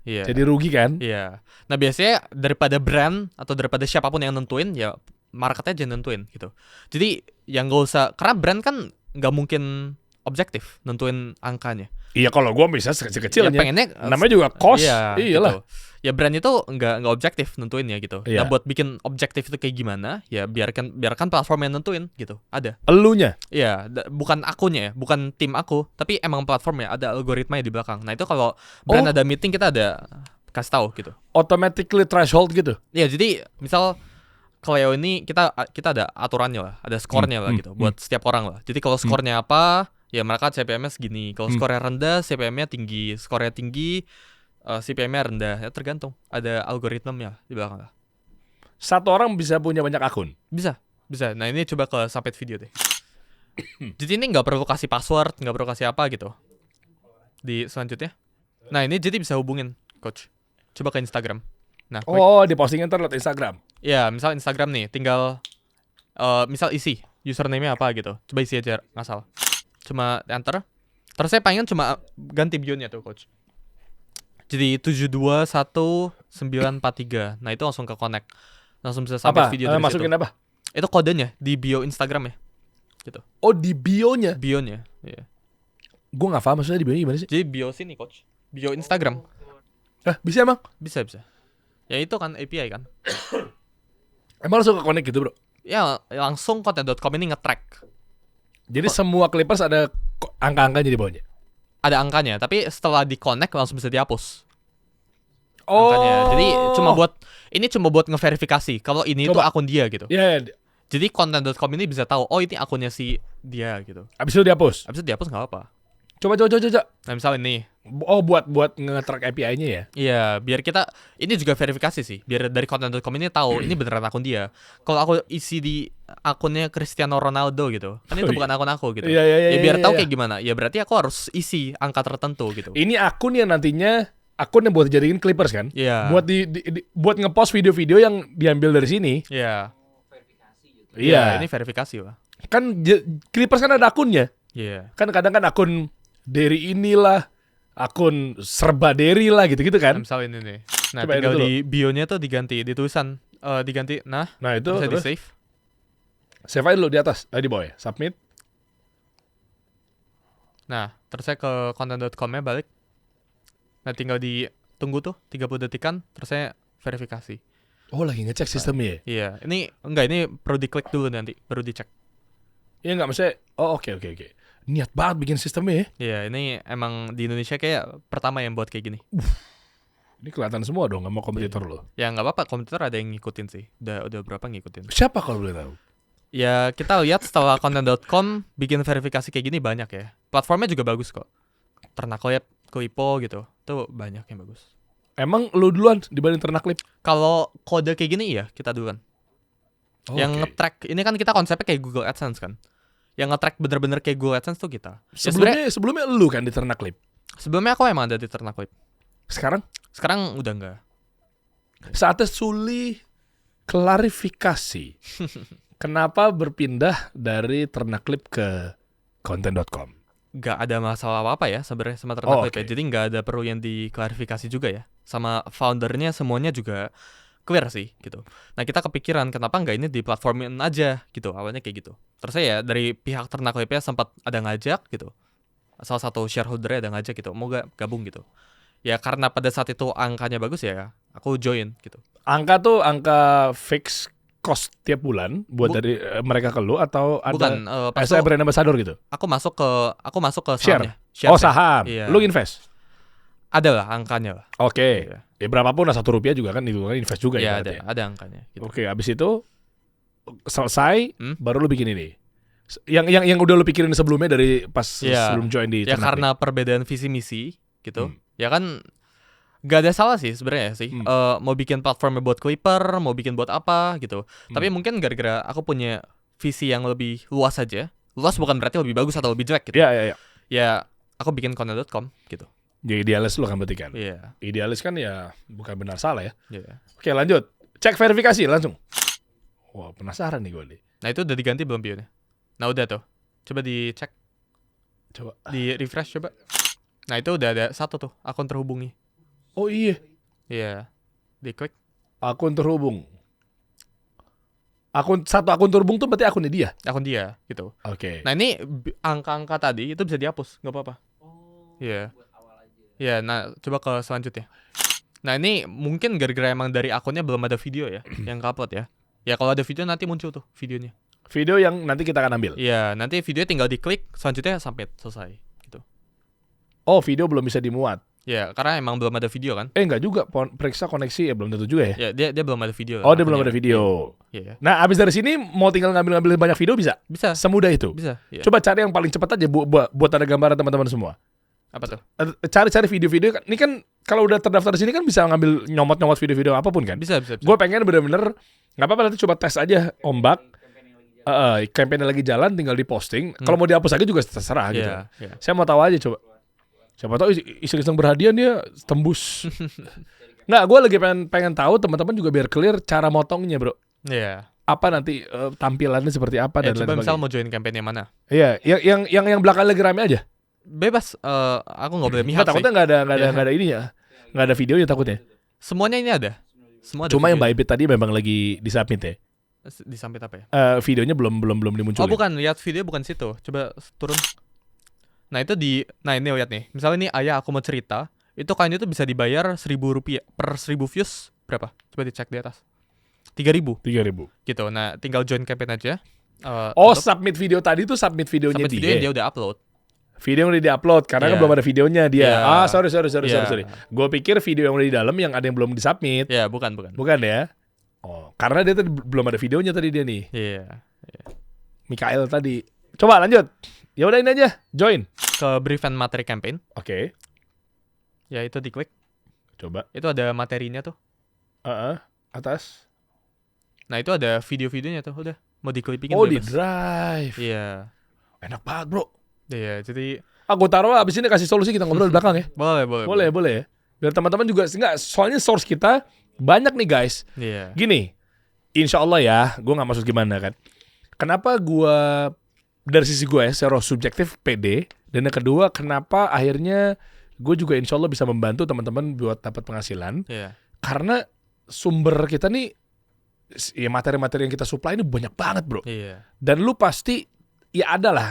Iya.
Jadi rugi kan?
Iya. Nah biasanya daripada brand atau daripada siapapun yang nentuin, ya marketnya aja nentuin gitu. Jadi yang gak usah, karena brand kan nggak mungkin objektif nentuin angkanya.
Iya kalau gue bisa
Ya
sekecil-kecilnya.
pengennya
Namanya juga cost.
Iya,
Iyalah.
gitu. Ya brand itu nggak objektif nentuinnya gitu.
Iya.
Nah buat bikin objektif itu kayak gimana, ya biarkan platform yang nentuin gitu. Ada.
Elunya.
Iya, bukan akunnya ya, bukan tim aku, tapi emang platformnya ada algoritmanya di belakang. Nah itu kalau brand ada meeting kita ada kasih tahu gitu.
Automatically threshold gitu.
Iya, jadi misal Cleo ini kita ada aturannya lah, ada skornya lah gitu buat setiap orang lah. Jadi kalau skornya apa, ya mereka CPM-nya segini. Kalau skornya rendah, CPM-nya tinggi. Skornya tinggi, CPM-nya rendah. Ya tergantung. Ada algoritmanya di belakang lah.
Satu orang bisa punya banyak akun.
Bisa. Nah ini coba ke Sapet video deh. Jadi ini nggak perlu kasih password, nggak perlu kasih apa gitu. Di selanjutnya. Nah ini jadi bisa hubungin coach. Coba ke Instagram. Nah,
Di postingan ntar lewat Instagram.
ya misal Instagram nih, tinggal misal isi username-nya apa gitu. Coba isi aja ngasal. Cuma enter. Terus saya pengen cuma ganti bio-nya tuh coach. Jadi 721943. Nah itu langsung ke connect. Langsung bisa sampai video dari
Masukin
situ.
apa?
Itu kodenya di bio Instagram ya. Gitu.
Oh di bio-nya.
Bio-nya. Iya.
Gue gak paham maksudnya di bio gimana sih?
Jadi bio sini coach. Bio Instagram.
Bisa emang?
Bisa. Ya itu kan API kan.
Emang langsung ke connect gitu bro?
Ya langsung content.com ini nge-track.
Jadi semua Clippers ada angka-angkanya di bawahnya?
Ada angkanya, tapi setelah di-connect langsung bisa dihapus. Angkanya. Jadi cuma buat ngeverifikasi kalau ini itu akun dia gitu.
Iya.
Jadi content.com ini bisa tahu, oh ini akunnya si dia gitu.
Abis itu dihapus?
Abis itu dihapus nggak apa-apa.
Coba.
Nah misal ini.
Oh buat nge-track API-nya ya?
Iya, biar kita, ini juga verifikasi sih. Biar dari content.com ini tahu, ini beneran akun dia. Kalau aku isi di akunnya Cristiano Ronaldo gitu, kan itu bukan akun aku gitu.
Iya,
Ya biar tahu
iya.
kayak gimana. Ya berarti aku harus isi angka tertentu gitu.
Ini akun yang nantinya akun yang buat dijadiin Clippers kan?
Iya.
Buat buat ngepost video-video yang diambil dari sini.
Iya.
Iya.
Ini verifikasi lah.
Kan Clippers kan ada akunnya.
Iya.
Kan kadang kan akun dari inilah, akun serba dari lah gitu-gitu kan.
Misal ini nih. Nah,
Coba
tinggal
edit
di bio-nya tuh diganti, di tulisan diganti. Nah
itu
bisa di
terus
save.
save aja dulu di atas, di bawah ya. Submit.
Nah, terus saya ke content.com-nya balik. Nah, tinggal ditunggu tuh 30 detikan, terus saya verifikasi.
Oh, lagi ngecek sistemnya ya?
Iya, ini perlu diklik dulu nanti, baru dicek.
Iya nggak maksudnya. Oh oke. Niat banget bikin sistemnya ya.
Iya, ini emang di Indonesia kayak pertama yang buat kayak gini.
Ini kelihatan semua dong sama kompetitor lo.
Ya nggak apa-apa, kompetitor ada yang ngikutin sih. Udah berapa ngikutin.
Siapa kalau boleh tahu?
Ya kita lihat setelah content.com bikin verifikasi kayak gini banyak ya. Platformnya juga bagus kok. Ternaklip, Klipo gitu. Tuh banyak yang bagus.
Emang lu duluan dibanding Ternaklip?
Kalau kode kayak gini iya, kita duluan.
Oh,
Yang nge-track, ini kan kita konsepnya kayak Google AdSense kan. Yang nge-track bener-bener kayak Google AdSense tuh kita. Ya,
sebelumnya lu kan di Ternaklip.
sebelumnya aku emang ada di Ternaklip.
Sekarang
udah enggak.
saatnya Suli klarifikasi. Kenapa berpindah dari Ternaklip ke content.com?
Gak ada masalah apa-apa ya sebenarnya sama Ternaklip
oke.
ya. Jadi gak ada perlu yang diklarifikasi juga ya. Sama foundernya semuanya juga clear sih gitu. Nah kita kepikiran kenapa nggak ini di platformin aja gitu. Awalnya kayak gitu. Terus ya dari pihak Ternaklipnya sempat ada ngajak gitu. Salah satu shareholder ada ngajak gitu. Mau gak gabung gitu. Ya karena pada saat itu angkanya bagus ya. Aku join gitu.
Angka tuh angka fix cost tiap bulan buat dari mereka ke lu atau ada
Bukan.
saya brand ambassador gitu?
Aku masuk ke
Share?
sahamnya.
Oh saham.
Iya.
Lu invest?
Ada lah angkanya lah.
Oke.
Iya.
Ya berapapun lah ₹1 juga kan itu kan invest juga
Ya
ibaratnya.
ada angkanya. Gitu.
Oke, abis itu selesai,
Hmm?
baru lu bikin ini. Yang udah lu pikirin sebelumnya dari pas
Iya.
sebelum join di
Ya
Ternaklip.
karena perbedaan visi misi gitu. Ya kan gak ada salah sih sebenarnya sih. Mau bikin platformnya buat Clipper, mau bikin buat apa gitu. Tapi mungkin gara-gara aku punya visi yang lebih luas aja. Luas bukan berarti lebih bagus atau lebih jelek gitu.
Iya.
Ya aku bikin content.com gitu.
Ya idealis lu kan berarti kan.
Iya.
Idealis kan ya bukan benar salah ya.
Iya.
Oke, lanjut. Cek verifikasi langsung. Wah, penasaran nih gue nih.
Nah itu udah diganti belum pionnya? Nah udah tuh. Coba dicek,
Coba.
di refresh coba. Nah itu udah ada satu tuh akun terhubungi.
Oh iya.
Iya. Diklik.
Akun terhubung. Satu akun terhubung tuh berarti akunnya dia.
Akun dia gitu.
Oke.
Nah ini angka-angka tadi itu bisa dihapus, nggak apa-apa. Iya. Iya. Nah coba ke selanjutnya. Nah ini mungkin gara-gara emang dari akunnya belum ada video ya, yang upload ya. Ya kalau ada video nanti muncul tuh videonya.
Video yang nanti kita akan ambil.
Iya, nanti videonya tinggal diklik, selanjutnya sampai selesai gitu.
Oh, video belum bisa dimuat.
Ya, karena emang belum ada video kan.
Enggak juga, periksa koneksi ya belum tentu juga ya.
Ya, dia belum ada video.
Oh, dia belum
akunnya.
ada video.
Iya.
Nah, abis dari sini mau tinggal ngambil banyak video bisa?
Bisa.
Semudah itu.
Bisa. Iya.
Coba cari yang paling cepat aja buat ada gambaran teman-teman semua.
Apa tuh?
Cari video-video. Ini kan kalau udah terdaftar di sini kan bisa ngambil nyomot-nyomot video-video apapun kan.
Bisa.
Gue pengen bener-bener nggak apa-apa nanti coba tes aja ombak. Campaign lagi jalan tinggal diposting. Kalau mau dihapus lagi juga terserah gitu.
Iya, iya.
Saya mau tahu aja coba. Siapa tahu iseng-iseng berhadiah dia tembus. Nggak, gue lagi pengen tahu teman-teman juga biar clear cara motongnya bro.
Iya.
Apa nanti tampilannya seperti apa
Ya,
dan lain
coba misal
sebagainya.
mau join campaign yang mana?
Iya, yang belakang lagi rame aja.
Bebas, aku nggak boleh mihak sih.
Takutnya nggak ada ini ya, nggak ada videonya takutnya.
Semuanya ini ada. Semua ada.
Cuma yang
video.
Bybit tadi memang lagi disubmit ya.
Disampit apa ya?
Videonya belum dimunculin.
Oh bukan, lihat video bukan situ. Coba turun. Nah itu nah ini lihat nih. Misalnya nih ayah aku mau cerita, itu kan itu bisa dibayar Rp1.000 per 1.000 views berapa? Coba dicek di atas. 3.000 gitu. Nah tinggal join campaign aja. Tutup.
Submit video tadi tuh submit videonya
Sampai videonya dia
dia.
udah upload.
Video yang udah diupload karena kan
Iya.
belum ada videonya dia.
Iya.
Sorry.
Iya.
Gue pikir video yang udah di dalam yang ada yang belum disubmit.
Ya bukan.
Bukan ya? Oh, karena dia tadi belum ada videonya tadi dia nih.
Iya.
Mikael tadi. Coba lanjut. Ya udah ini aja, join.
Ke brief and materi campaign.
Oke.
Ya itu diklik.
Coba.
Itu ada materinya tuh.
Atas.
Nah itu ada video-videonya tuh. Udah mau diklipingin
Oh, di
bebas.
drive.
Iya.
Enak banget, bro.
Iya. Jadi
Aku taruh abis ini kasih solusi kita ngobrol di belakang ya.
boleh.
Boleh ya. Biar teman-teman juga enggak, soalnya source kita banyak nih guys.
Iya.
Gini, insya Allah ya, gue nggak maksud gimana kan. Kenapa gue dari sisi gue ya, secara subjektif pede, dan yang kedua kenapa akhirnya gue juga insya Allah bisa membantu teman-teman buat dapat penghasilan.
Iya.
Karena sumber kita nih, ya materi-materi yang kita supply ini banyak banget bro.
Iya.
Dan lu pasti ya ada lah,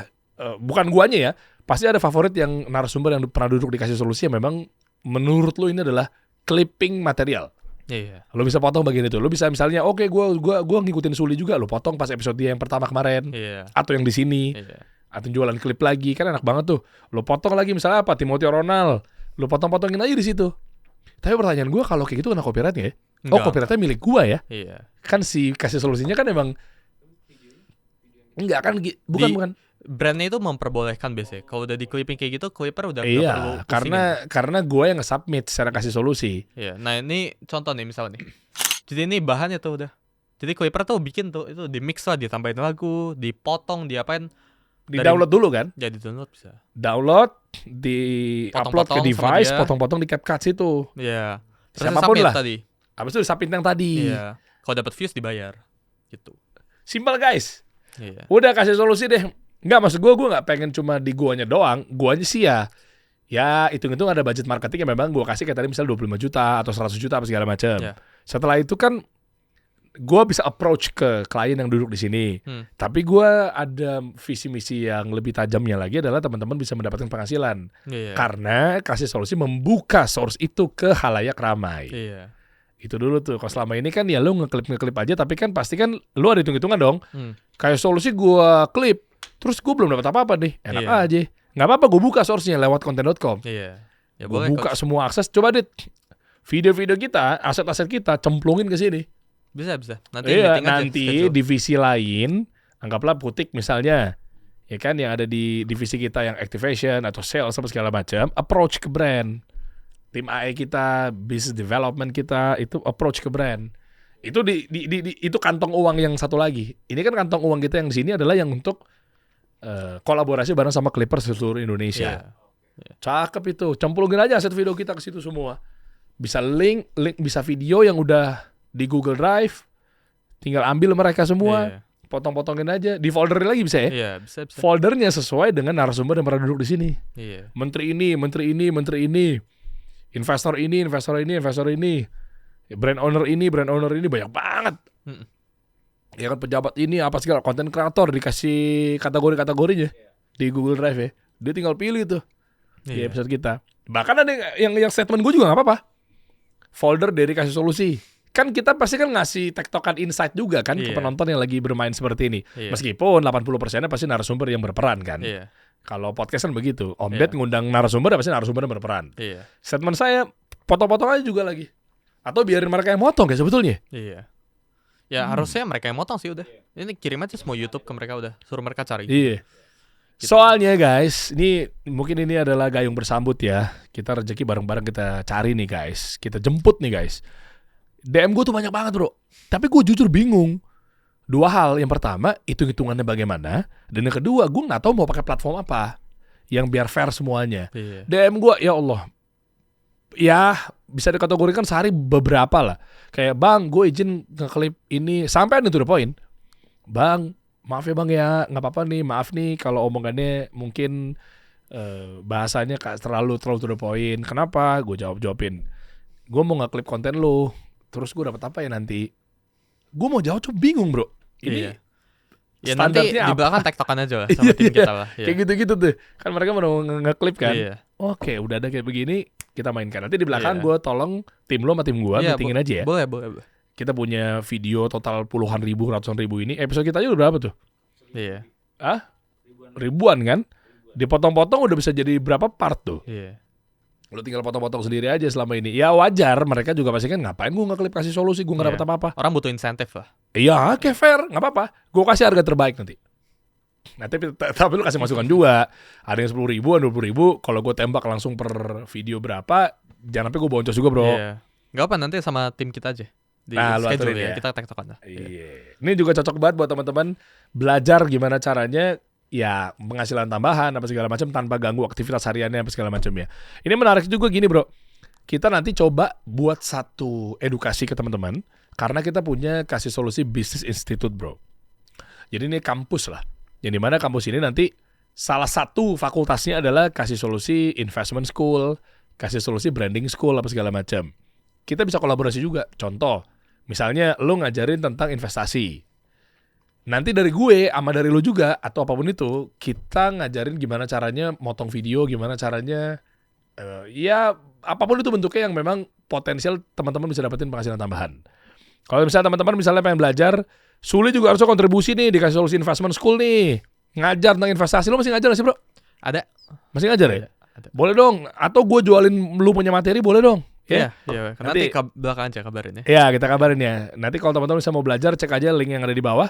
bukan guanya ya, pasti ada favorit yang narasumber yang pernah duduk dikasih solusi yang memang menurut lu ini adalah clipping material.
Iya.
Lo bisa potong bagian itu. Lo bisa misalnya, oke, gua ngikutin Suli juga. Lo potong pas episode dia yang pertama kemarin,
Iya.
atau yang di sini,
Iya.
atau jualan klip lagi, kan enak banget tuh. Lo potong lagi misalnya apa, Timothy Ronald, lo potong-potongin aja di situ. Tapi pertanyaan gua, kalau kayak gitu kena copyrightnya ya? Oh,
Enggak.
copyrightnya milik gua ya?
Iya.
Kan si kasih solusinya kan emang enggak kan, bukan.
Brandnya itu memperbolehkan biasanya. Kalau udah di clipping kayak gitu, clipper udah nggak perlu
Iya,
pusingin.
karena gua yang nge-submit secara kasih solusi.
Iya. Nah ini contoh nih misalnya nih. Jadi ini bahannya tuh udah. Jadi clipper tuh bikin tuh itu di mix lah, ditambahin lagu, dipotong, diapain.
Di download dulu kan?
Jadi download bisa.
Download, di upload ke
Potong-potong sama
device,
dia.
potong-potong di CapCut situ.
Iya. Terus
Siapapun
submit
lah.
tadi.
Habis itu submit yang tadi.
Iya. Kalau dapat views dibayar. Gitu.
Simpel guys.
Iya.
Udah kasih solusi deh. Enggak, maksud gue nggak pengen cuma di guanya doang. Guanya sih ya hitung-hitung ada budget marketing yang memang gue kasih kayak tadi misalnya 25 juta atau 100 juta apa segala macam.
Iya.
Setelah itu kan gue bisa approach ke klien yang duduk di sini. Tapi gue ada visi misi yang lebih tajamnya lagi adalah teman-teman bisa mendapatkan penghasilan.
Iya.
Karena kasih solusi membuka source itu ke halayak ramai.
Iya.
Itu dulu tuh. Kalau selama ini kan ya lu ngeklip aja, tapi kan pasti kan lu ada hitung-hitungan dong. Kayak solusi gua klip, terus gua belum dapat apa-apa nih. Enak
Iya.
aja. Nggak apa-apa gua buka source-nya lewat konten.com.
Iya. Ya
Gua
boleh.
buka
Coach.
semua akses. Coba Dit, video-video kita, aset-aset kita cemplungin ke sini.
Bisa. Nanti
Iya,
meeting aja,
nanti
schedule.
divisi lain, anggaplah butik misalnya, ya kan yang ada di divisi kita yang activation atau sales apa segala macam, approach ke brand. Tim AE kita, business development kita itu approach ke brand. Itu itu kantong uang yang satu lagi. Ini kan kantong uang kita yang di sini adalah yang untuk kolaborasi bareng sama Clippers seluruh Indonesia.
Iya.
Cakep itu. Cemplungin aja aset video kita ke situ semua. Bisa link bisa video yang udah di Google Drive. Tinggal ambil mereka semua,
Iya.
potong-potongin aja, di folderin lagi bisa ya.
Iya, bisa.
Foldernya sesuai dengan narasumber yang pernah duduk di sini.
Iya.
Menteri ini, investor ini, brand owner ini banyak banget.
Mm-mm.
Ya kan pejabat ini apa segala, konten kreator dikasih kategori-kategorinya di Google Drive ya. Dia tinggal pilih tuh di
Iya.
episode kita. Bahkan ada yang statement gue juga nggak apa-apa. Folder dari kasih solusi. Kan kita pasti kan ngasih tektokan insight juga kan ke
Iya.
penonton yang lagi bermain seperti ini.
Iya.
Meskipun 80%-nya pasti narasumber yang berperan kan.
Iya.
Kalau podcast kan begitu. Om
Iya.
Ded ngundang narasumber pasti narasumber yang berperan.
Iya.
Statement saya potong-potong aja juga lagi. Atau biarin mereka yang motong kayak sebetulnya.
Iya. Ya harusnya mereka yang motong sih udah. Ini kirim aja semua YouTube ke mereka udah. Suruh mereka cari.
Iya.
Gitu.
Soalnya guys, mungkin ini adalah gayung bersambut ya. Kita rezeki bareng-bareng kita cari nih guys. Kita jemput nih guys. DM gue tuh banyak banget bro. Tapi gue jujur bingung. Dua hal. Yang pertama, hitung-hitungannya bagaimana. Dan yang kedua, gue gak tahu mau pakai platform apa. Yang biar fair semuanya.
Iya.
DM gue, ya Allah. Ya, bisa dikategorikan sehari beberapa lah. Kayak, bang, gue izin nge-clip ini. Sampai to the point. Bang, maaf ya bang ya, nggak apa-apa nih, maaf nih kalau omongannya mungkin bahasanya terlalu to the point. Kenapa? Gue jawabin. Gue mau nge-clip konten lo. Terus gue dapat apa ya nanti? Gue mau jawab cuma bingung bro. Ini
Iya. Ya nanti
standarnya
di
apa?
belakang tektokan aja lah sama tim kita lah. Iya.
Kayak gitu-gitu tuh. Kan mereka mau nge-clip kan.
Iya.
Oke, udah ada kayak begini, kita mainkan. Nanti di belakang
Iya.
gue tolong tim lo sama tim gue
Iya,
meetingin aja ya.
Boleh.
Kita punya video total puluhan ribu, ratusan ribu ini. Episode kita aja udah berapa tuh?
Iya.
Ribuan kan? Dipotong-potong udah bisa jadi berapa part tuh?
Iya.
Lo tinggal potong-potong sendiri aja selama ini. Ya wajar, mereka juga pasti kan ngapain gue nge-clip kasih solusi, gue gak
Iya.
dapet apa-apa.
Orang butuh insentif lah.
Iya, oke fair, gak apa-apa. Gue kasih harga terbaik nanti. Nah, tapi lu kasih masukan juga. Ada yang 10.000, 20.000. Kalau gue tembak langsung per video berapa, jangan sampai gue boncos juga bro.
Iya. Gak apa nanti sama tim kita aja. Di
Nah, lu
schedule
aturin
ya.
ya.
Kita tektokan lah.
Iya. Ini juga cocok banget buat teman-teman belajar gimana caranya ya penghasilan tambahan apa segala macam tanpa ganggu aktivitas hariannya apa segala macamnya. Ini menarik juga gini bro. Kita nanti coba buat satu edukasi ke teman-teman karena kita punya kasih solusi Business Institute bro. Jadi ini kampus lah. Yang dimana kampus ini nanti salah satu fakultasnya adalah kasih solusi investment school, kasih solusi branding school apa segala macam. Kita bisa kolaborasi juga. Contoh, misalnya lo ngajarin tentang investasi. Nanti dari gue sama dari lo juga atau apapun itu, kita ngajarin gimana caranya motong video, gimana caranya ya apapun itu bentuknya yang memang potensial teman-teman bisa dapetin penghasilan tambahan. Kalau misalnya teman-teman misalnya pengen belajar, Suli juga harusnya kontribusi nih dikasih solusi investment school nih. Ngajar tentang investasi. Lo masih ngajar gak sih bro?
Ada.
Masih ngajar ya?
Ada.
Boleh dong. Atau gue jualin lu punya materi boleh dong.
Iya.
Ya?
Iya. Nanti belakang aja kabarin ya.
Ya kita kabarin ya. Nanti kalau teman-teman bisa mau belajar, cek aja link yang ada di bawah.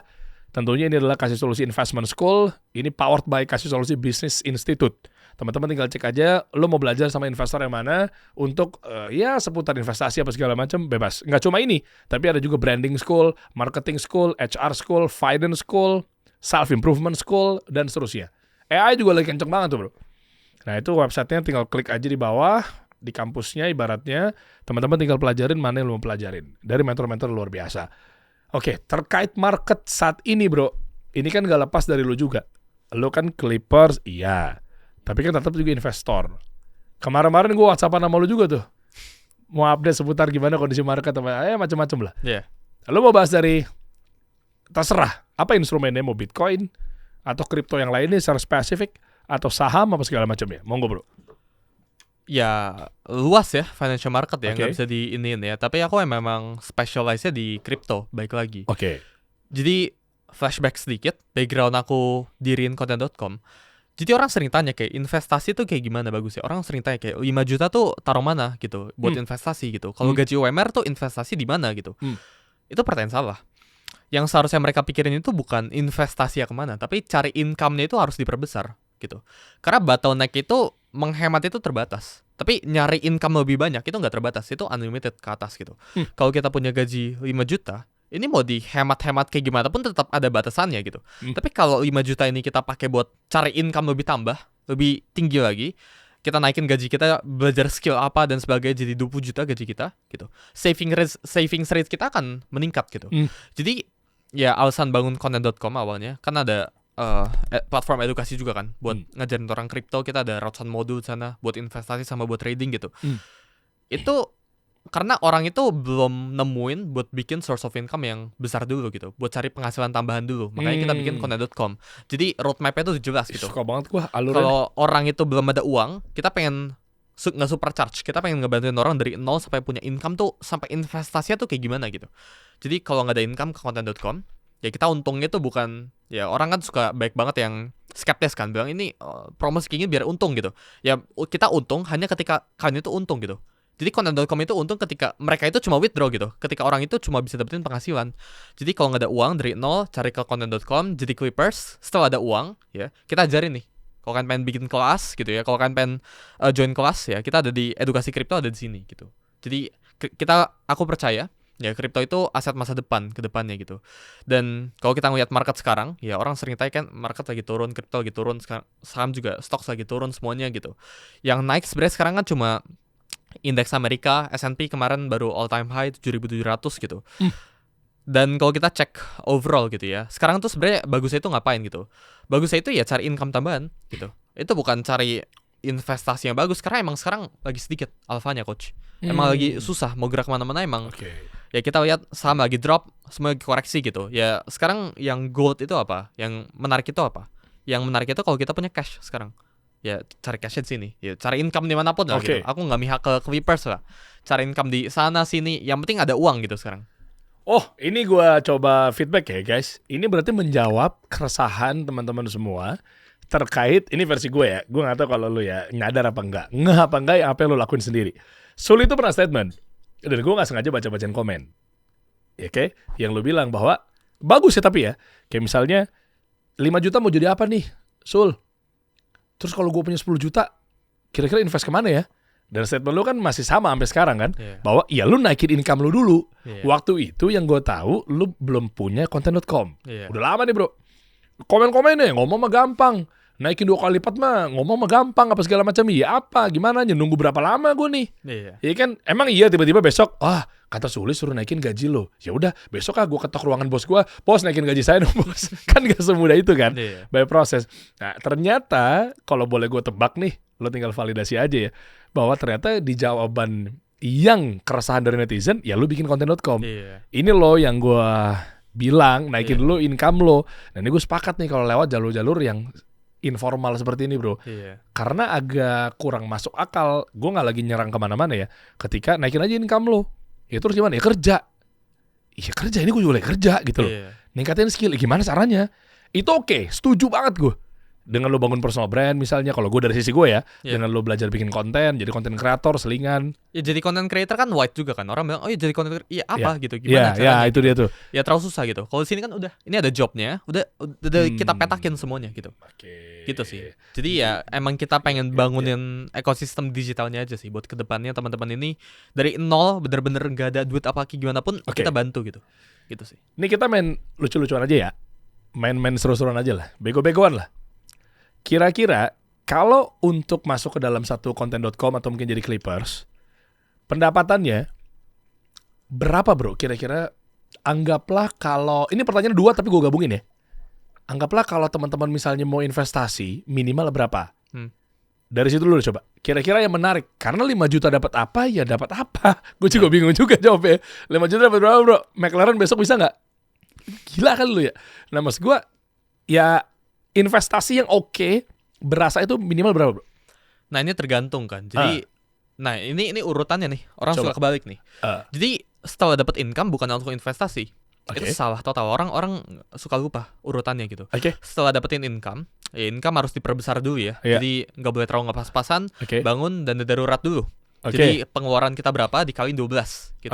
Tentunya ini adalah kasih solusi investment school. Ini powered by kasih solusi Business Institute. Teman-teman tinggal cek aja, lo mau belajar sama investor yang mana untuk ya seputar investasi apa segala macam bebas. Nggak cuma ini, tapi ada juga branding school, marketing school, HR school, finance school, self improvement school dan seterusnya. AI juga lagi kenceng banget tuh bro. Nah itu websitenya tinggal klik aja di bawah di kampusnya ibaratnya teman-teman tinggal pelajarin mana yang lo mau pelajarin dari mentor-mentor luar biasa. Oke, terkait market saat ini bro, ini kan gak lepas dari lo juga. Lo kan Clippers, iya. Tapi kan tetap juga investor. Kemarin-kemarin gue WhatsAppan sama lo juga tuh. Mau update seputar gimana kondisi market, macam-macam lah.
Iya.
Lo mau bahas dari, terserah, apa instrumennya, mau Bitcoin, atau kripto yang lainnya secara spesifik, atau saham, apa segala macamnya. Monggo bro.
Ya luas ya financial market ya,
Oke.
nggak bisa diiniin ya. Tapi aku memang specialize-nya di crypto, baik lagi.
Oke.
Jadi flashback sedikit, background aku di rincontent.com. Jadi orang sering tanya kayak investasi tuh kayak gimana bagusnya. Orang sering tanya kayak 5 juta tuh taruh mana gitu buat investasi gitu. Kalau gaji UMR tuh investasi di mana gitu. Itu pertanyaan salah. Yang seharusnya mereka pikirin itu bukan investasi ya kemana, tapi cari income-nya itu harus diperbesar gitu. Karena bottleneck itu menghemat itu terbatas. Tapi nyari income lebih banyak itu nggak terbatas, itu unlimited ke atas gitu. Kalau kita punya gaji 5 juta, ini mau dihemat-hemat kayak gimana pun tetap ada batasannya gitu. Tapi kalau 5 juta ini kita pakai buat cari income lebih tambah, lebih tinggi lagi, kita naikin gaji kita, belajar skill apa dan sebagainya jadi 20 juta gaji kita gitu. Savings rate kita akan meningkat gitu. Jadi ya alasan bangun content.com awalnya kan ada platform edukasi juga kan buat ngajarin orang kripto. Kita ada Ratusan Modul di sana buat investasi sama buat trading gitu. Itu karena orang itu belum nemuin buat bikin source of income yang besar dulu gitu, buat cari penghasilan tambahan dulu. Makanya kita bikin content.com. Jadi roadmap-nya tuh jelas gitu.
Suka banget gua alurnya.
Kalau orang itu belum ada uang, kita pengen nggak supercharge. Kita pengen ngebantuin orang dari nol sampai punya income tuh, sampai investasinya tuh kayak gimana gitu. Jadi kalau nggak ada income ke content.com, ya kita untungnya tuh bukan, ya orang kan suka baik banget yang skeptis kan, bilang ini promosi kayak gini biar untung gitu. Ya kita untung hanya ketika kalian itu untung gitu. Jadi content.com itu untung ketika mereka itu cuma withdraw gitu, ketika orang itu cuma bisa dapetin penghasilan. Jadi kalau nggak ada uang dari nol, cari ke content.com, jadi clippers. Setelah ada uang, ya kita ajarin nih. Kalau kalian pengen bikin kelas gitu ya, kalau kalian pengen join kelas ya, kita ada di edukasi kripto, ada di sini gitu. Jadi aku percaya ya kripto itu aset masa depan ke depannya gitu. Dan kalau kita ngeliat market sekarang, ya orang sering tanya kan market lagi turun, kripto lagi turun, saham juga, stocks lagi turun semuanya gitu. Yang naik sebenarnya sekarang kan cuma indeks Amerika, S&P kemarin baru all time high 7.700 gitu. Dan kalau kita cek overall gitu ya, sekarang tuh sebenarnya bagusnya itu ngapain gitu? Bagusnya itu ya cari income tambahan gitu. Itu bukan cari investasi yang bagus, karena emang sekarang lagi sedikit alfanya coach. Emang lagi susah mau gerak kemana-mana emang. Ya kita lihat saham lagi drop, semua lagi koreksi gitu. Ya sekarang yang gold itu apa? Yang menarik itu apa? Yang menarik itu kalau kita punya cash sekarang. Ya cari cash di sini. Ya cari income dimanapun lah gitu. Aku nggak mihak ke Clippers lah. Cari income di sana sini. Yang penting ada uang gitu sekarang.
Oh, ini gua coba feedback ya guys. Ini berarti menjawab keresahan teman-teman semua terkait, ini versi gue ya. Gue nggak tahu kalau lu ya nyadar apa enggak. Nggak apa enggak ya apa yang lu lakuin sendiri. Sul itu pernah statement. Dan gue nggak sengaja baca-bacain komen. Ya oke, yang lu bilang bahwa bagus ya tapi ya. Kayak misalnya 5 juta mau jadi apa nih, Sul? Terus kalau gue punya 10 juta, kira-kira invest kemana ya? Dan statement lu kan masih sama sampai sekarang kan, bahwa ya lu naikin income lu dulu. Waktu itu yang gue tahu lu belum punya content.com. Udah lama nih bro. Komen-komennya ngomong mah gampang, naikin 2 kali lipat mah ngomong mah gampang apa segala macam. Ya apa gimana aja, nunggu berapa lama gue nih. Iya kan, emang iya tiba-tiba besok kata Sulis suruh naikin gaji lo. Ya udah besok gue ketok ruangan bos gue, bos naikin gaji saya dong bos. Kan gak semudah itu kan, by proses. Nah ternyata kalau boleh gue tebak nih, lo tinggal validasi aja ya, bahwa ternyata di jawaban yang keresahan dari netizen, ya lu bikin content.com. Ini lo yang gue bilang, naikin dulu income lo. Dan ini gue sepakat nih kalau lewat jalur-jalur yang informal seperti ini bro. Karena agak kurang masuk akal. Gue gak lagi nyerang kemana-mana ya, ketika naikin aja income lo. Ya terus gimana? Ya kerja. Iya kerja, ini gue juga lagi kerja gitu loh. Ningkatin skill, gimana caranya? Itu oke, setuju banget gue. Dengan lo bangun personal brand misalnya, kalau gue dari sisi gue ya, dengan lo belajar bikin konten, jadi konten kreator, selingan.
Ya jadi content creator kan white juga kan. Orang bilang, oh ya jadi content creator, iya apa gitu, gimana caranya?
Ya itu dia tuh.
Ya terlalu susah gitu. Kalau di sini kan udah, ini ada jobnya, udah kita petakin semuanya gitu. Gitu sih. Jadi ya emang kita pengen bangunin ekosistem digitalnya aja sih, buat kedepannya teman-teman ini dari nol, bener-bener gak ada duit apa gimana pun kita bantu gitu. Gitu sih.
Ini kita main lucu-lucuan aja ya, main seru-seruan aja lah, bego-begoan lah. Kira-kira kalau untuk masuk ke dalam satu content.com atau mungkin jadi Clippers, pendapatannya berapa bro? Kira-kira anggaplah kalau, ini pertanyaan 2 tapi gue gabungin ya. Anggaplah kalau teman-teman misalnya mau investasi, minimal berapa? Dari situ dulu coba. Kira-kira yang menarik. Karena 5 juta dapat apa, ya dapat apa? Gue juga bingung juga jawabnya. 5 juta dapat berapa bro? McLaren besok bisa nggak? Gila kan lu ya? Nah maksud gue, ya investasi yang oke, berasa itu minimal berapa bro?
Nah ini tergantung kan. Jadi, nah ini urutannya nih. Orang suka kebalik nih. Jadi setelah dapat income bukan langsung investasi. Itu salah total. Orang suka lupa urutannya gitu. Setelah dapetin income, ya income harus diperbesar dulu ya. Jadi nggak boleh terlalu ngepas-pasan. Bangun dana darurat dulu. Jadi pengeluaran kita berapa dikali 12 gitu.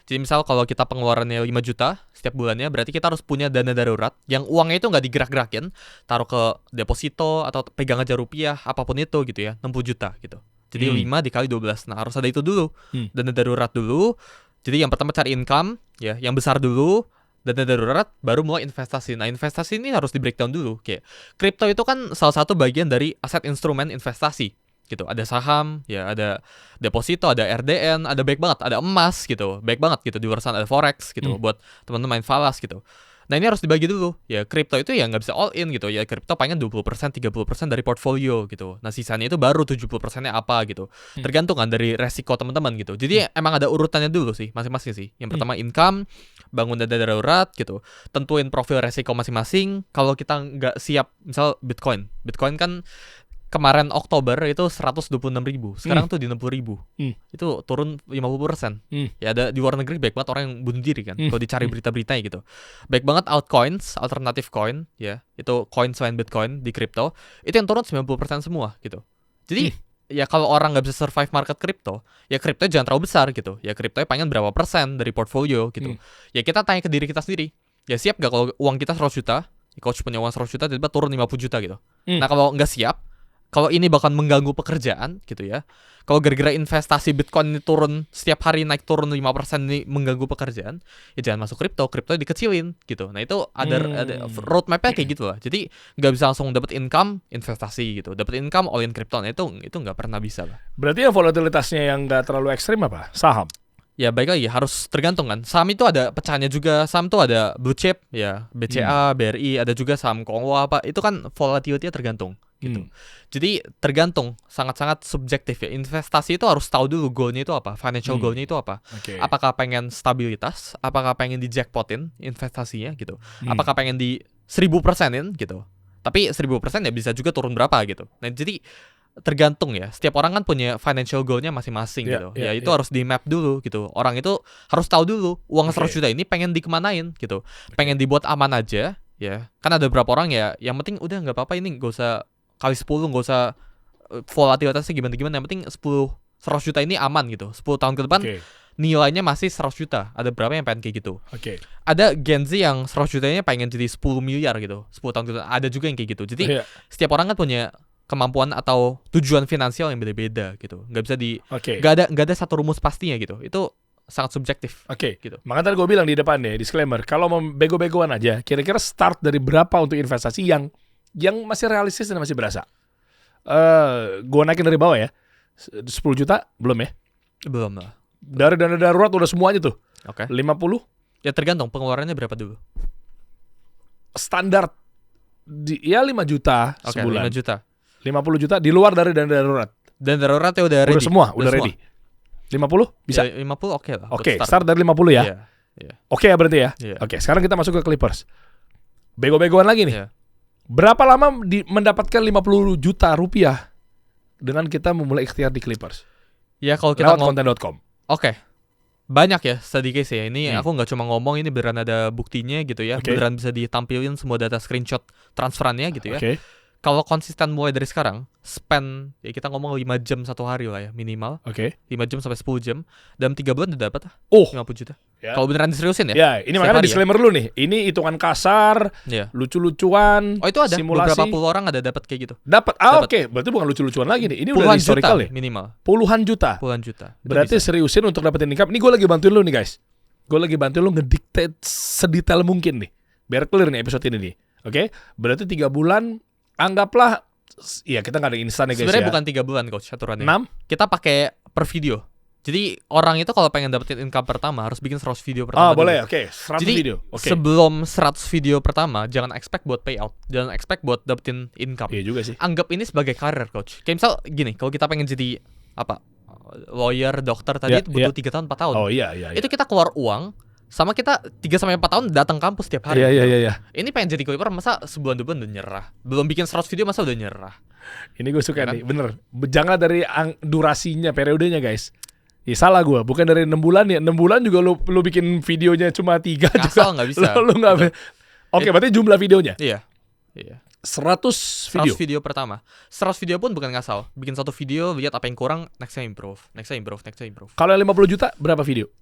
Jadi misal kalau kita pengeluarannya 5 juta setiap bulannya, berarti kita harus punya dana darurat yang uangnya itu nggak digerak-gerakin, taruh ke deposito atau pegang aja rupiah, apapun itu gitu ya, 60 juta gitu. Jadi 5 dikali 12. Nah harus ada itu dulu, dana darurat dulu. Jadi yang pertama cari income ya, yang besar dulu, dana darurat, baru mulai investasi. Nah investasi ini harus di breakdown dulu. Kayak kripto itu kan salah satu bagian dari aset instrumen investasi gitu. Ada saham, ya ada deposito, ada RDN, ada baik banget, ada emas gitu, baik banget gitu. Di luar sana ada forex gitu, buat teman-teman main falas gitu. Nah ini harus dibagi dulu. Ya kripto itu ya nggak bisa all in gitu. Ya kripto paling 20%, 30% dari portfolio gitu. Nah sisanya itu baru 70%-nya apa gitu. Tergantung kan dari resiko teman-teman gitu. Jadi emang ada urutannya dulu sih masing-masing sih. Yang pertama income, bangun dana darurat gitu. Tentuin profil resiko masing-masing. Kalau kita nggak siap, misal Bitcoin kan kemarin Oktober itu 126.000, sekarang tuh di 60.000. Itu turun 50%. Ya ada di luar negeri baik banget orang yang bunuh diri kan. Kalau dicari berita-beritanya gitu. Baik banget altcoins, alternatif coin ya. Itu coin selain Bitcoin di kripto, itu yang turun 90% semua gitu. Jadi ya kalau orang nggak bisa survive market kripto, ya kripto jangan terlalu besar gitu. Ya kriptonya pengen berapa persen dari portfolio gitu. Ya kita tanya ke diri kita sendiri. Ya siap gak kalau uang kita 100 juta, coach punya uang 100 juta tiba-tiba turun 50 juta gitu. Nah kalau nggak siap, kalau ini bahkan mengganggu pekerjaan gitu ya. Kalau gara-gara investasi Bitcoin ini turun setiap hari naik turun 5% ini mengganggu pekerjaan, ya jangan masuk kripto dikecilin gitu. Nah itu ada roadmap-nya kayak gitu lah. Jadi nggak bisa langsung dapat income investasi gitu, dapat income all in kripto. Nah itu nggak pernah bisa lah.
Berarti yang volatilitasnya yang nggak terlalu ekstrim apa? Saham.
Ya baik lagi harus tergantung kan. Saham itu ada pecahannya juga. Saham tuh ada blue chip ya, BCA, BRI, ada juga saham Kongo apa. Itu kan volatility-nya tergantung gitu. Jadi tergantung, sangat-sangat subjektif ya. Investasi itu harus tahu dulu goalnya itu apa, financial goalnya itu apa. Apakah pengen stabilitas, apakah pengen di jackpotin investasinya gitu. Apakah pengen di 1000%-in gitu. Tapi 1000% ya bisa juga turun berapa gitu. Nah jadi tergantung ya. Setiap orang kan punya financial goalnya masing-masing gitu. Ya itu harus di map dulu gitu. Orang itu harus tahu dulu uang 100 juta ini pengen dikemanain gitu. Pengen dibuat aman aja ya. Kan ada beberapa orang ya yang penting udah nggak apa-apa ini nggak usah kali 10, nggak usah volatilitasnya gimana-gimana. Yang penting 100 juta ini aman gitu. 10 tahun ke depan nilainya masih 100 juta. Ada berapa yang pengen kayak gitu. Ada Gen Z yang 100 jutanya pengen jadi 10 miliar gitu. 10 tahun ke depan ada juga yang kayak gitu. Jadi setiap orang kan punya kemampuan atau tujuan finansial yang beda-beda gitu. Nggak bisa nggak ada satu rumus pastinya gitu. Itu sangat subjektif. Gitu.
Makanya tadi gue bilang di depan nih, disclaimer, kalau mau bego-begoan aja, kira-kira start dari berapa untuk investasi yang masih realistis dan masih berasa. Gue naikin dari bawah ya. 10 juta belum ya?
Belum lah.
Dari dana darurat udah semuanya tuh. 50?
Ya tergantung pengeluarannya berapa dulu.
Standar ya 5 juta sebulan.
5 juta.
50 juta di luar dari dana darurat.
Dan daruratnya udah ready.
Udah ready. 50 bisa?
Ya, 50 oke lah.
Start dari 50 ya. Oke ya berarti ya. Oke, sekarang kita masuk ke Clippers. Bego-begoan lagi nih. Berapa lama mendapatkan 50 juta rupiah dengan kita memulai ikhtiar di Clippers?
Ya kalau kita
lewat konten.com.
Banyak ya sedikit sih. Ini aku nggak cuma ngomong, ini beneran ada buktinya gitu ya. Beneran bisa ditampilin semua data screenshot transferannya gitu ya. Kalau konsisten mulai dari sekarang, spend ya kita ngomong 5 jam satu hari lah ya minimal. 5 jam sampai 10 jam. Dalam 3 bulan udah dapat 50 juta. Kalau beneran diseriusin ya.
Ya, ini makanya disclaimer dulu nih. Ini hitungan kasar, lucu-lucuan,
itu ada
simulasi.
Beberapa puluh orang ada dapat kayak gitu.
Dapat. Berarti bukan lucu-lucuan lagi nih. Ini
puluhan
udah historical
juta
nih.
Minimal.
Puluhan juta. Berarti seriusin untuk dapetin income. Ini gue lagi bantuin lu nih guys. Gue lagi bantuin lu ngedictate sedetail mungkin nih. Biar clear nih episode ini nih. Berarti 3 bulan anggaplah. Iya, kita nggak ada instan ya guys.
Sebenarnya bukan 3 bulan coach aturannya.
6?
Kita pakai per video. Jadi orang itu kalau pengen dapetin income pertama harus bikin 100 video pertama.
Boleh. 100
Jadi,
video.
sebelum 100 video pertama jangan expect buat payout, jangan expect buat dapetin income.
Iya juga sih.
Anggap ini sebagai karir coach. Kayak misal gini, kalau kita pengen jadi lawyer, dokter tadi itu butuh 3 tahun 4 tahun.
Iya.
Itu kita keluar uang sama kita 3 sampai 4 tahun datang kampus tiap hari.
Iya.
Ini pengen jadi Clipper masa sebulan 2 bulan udah nyerah. Belum bikin 100 video masa udah nyerah.
Ini gue suka nih, bener. Jangan dari durasinya, periodenya guys. Ya salah gue, bukan dari 6 bulan ya. 6 bulan juga lu bikin videonya cuma 3 juga.
Ngasal nggak bisa.
Lu nggak. Berarti jumlah videonya.
Iya.
100
100
video.
video pertama. 100 video pun bukan ngasal. Bikin satu video, lihat apa yang kurang, nextnya improve.
Kalau 50 juta berapa video?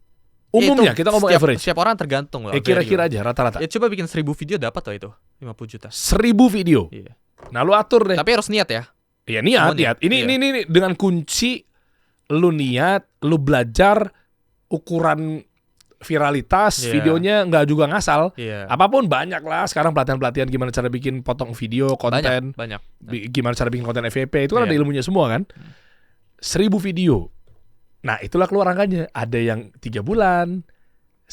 Umumnya kita ngomong average.
Setiap orang tergantung lah.
Kira-kira aja rata-rata.
Ya coba bikin 1000 video dapat loh itu 50 juta.
1000 video.
Iya.
Nah lu atur deh.
Tapi harus niat ya.
Iya niat. Ini dengan kunci lu niat, lu belajar ukuran viralitas videonya nggak juga ngasal. Apapun banyak lah sekarang pelatihan-pelatihan gimana cara bikin potong video konten.
Banyak.
Gimana cara bikin konten FYP itu kan ada ilmunya semua kan. 1000 video. Nah itulah keluar angkanya. Ada yang 3 bulan,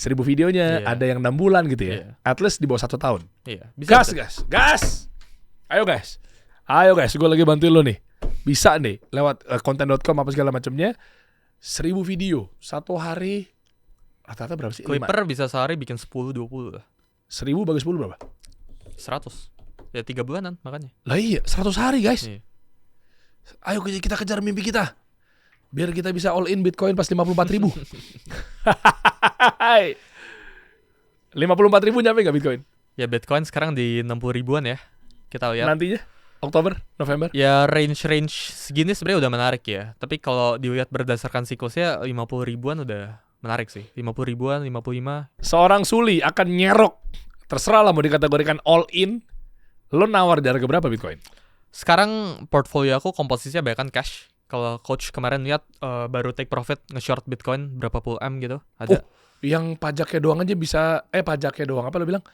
1000 videonya,
Iya.
ada yang 6 bulan gitu ya.
Iya.
At least di bawah 1 tahun.
Iya, bisa.
Gas. Ayo guys, gue lagi bantuin lo nih. Bisa nih lewat konten.com apa segala macamnya. 1000 video 1 hari rata-rata berapa sih? 5.
Clipper bisa sehari bikin 10-20 lah.
1000 bagi 10 berapa?
100. Ya 3 bulanan makanya.
Lah iya, 100 hari guys.
Iya.
Ayo kita kejar mimpi kita. Biar kita bisa all in Bitcoin pas 54.000. 54.000 nyampe gak Bitcoin?
Ya Bitcoin sekarang di 60 ribuan ya. Kita lihat.
Nantinya Oktober, November.
Ya range segini sebenarnya udah menarik ya. Tapi kalau dilihat berdasarkan siklusnya 50 ribuan udah menarik sih. 50 ribuan, 55.
Seorang Suli akan nyerok. Terserah lah mau dikategorikan all in. Lo nawar di harga berapa Bitcoin?
Sekarang portfolio aku komposisinya banyak kan cash. Kalau coach kemarin lihat baru take profit nge-short Bitcoin berapa puluh M gitu. Ada.
Yang pajaknya doang aja bisa pajaknya doang apa lo bilang?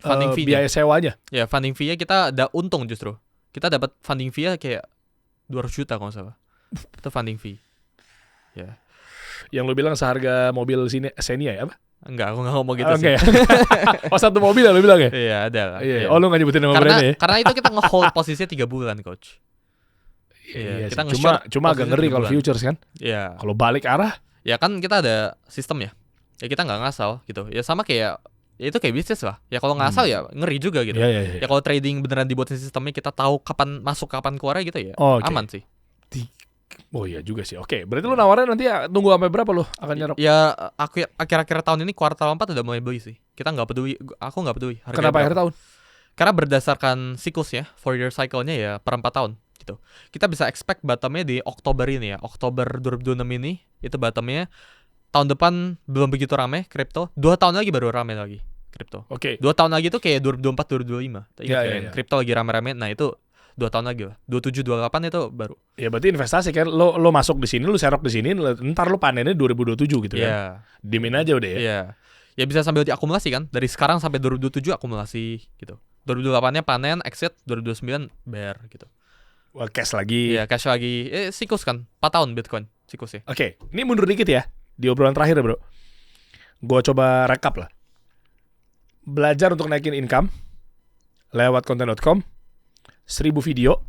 Funding fee-nya.
Biaya sewanya.
Ya funding fee-nya kita ada untung justru. Kita dapat funding fee-nya kayak 200 juta kalau nggak salah. Itu funding fee. Ya.
Yang lo bilang seharga mobil sini Xenia ya apa?
Enggak, aku nggak ngomong gitu
Oke.
sih.
Oh, satu mobil ya lo bilang ya?
Iya, ada lah.
Iya.
Iya.
Oh, lo nggak nyebutin nama brandnya ya?
Karena itu kita nge-hold posisinya 3 bulan, coach.
Iya,
kita
sih.
nge-short
Cuma agak
posisinya
ngeri
3
kalau
bulan.
futures kan.
Iya.
Kalau balik arah,
Ya kan kita ada sistem ya. Ya kita nggak ngasal gitu. Ya sama kayak ya itu kayak bisnis lah. Ya kalau ngasal ya ngeri juga gitu.
Iya.
Ya kalau trading beneran dibuatin sistemnya kita tahu kapan masuk kapan keluar gitu ya.
Oke.
Aman sih.
Oh iya juga sih. Oke, berarti lu nawarin nanti ya, tunggu sampai berapa lu akan nyerok?
Ya akhir-akhir tahun ini kuartal 4 udah mulai beli sih. Kita nggak peduli, aku nggak peduli. harganya
Kenapa
berapa.
akhir tahun?
Karena berdasarkan siklusnya, 4-year cycle-nya ya per 4 tahun gitu. Kita bisa expect bottomnya di Oktober ini ya. Oktober 2026 ini itu bottomnya. Tahun depan belum begitu rame kripto. 2 tahun lagi baru rame lagi kripto.
Oke.
2 tahun lagi tuh kayak 2024 2025.
Iya.
Kripto lagi rame-rame. Nah itu 2 tahun lagi lah. 27 28 itu baru.
Ya berarti investasi kan lo masuk di sini, lo serok di sini, ntar lo panennya 2027 gitu kan.
Iya.
Dimin aja udah ya.
Iya. Ya bisa sambil diakumulasi kan. Dari sekarang sampai 2027 akumulasi gitu. 2028-nya panen, exit, 2029 bear gitu.
Wah, cash lagi.
Iya, cash lagi. Siklus kan. 4 tahun Bitcoin siklusnya.
Oke, ini mundur dikit ya. Di obrolan terakhir ya bro. Gue coba rekap lah. Belajar untuk naikin income lewat konten.com. 1000 video,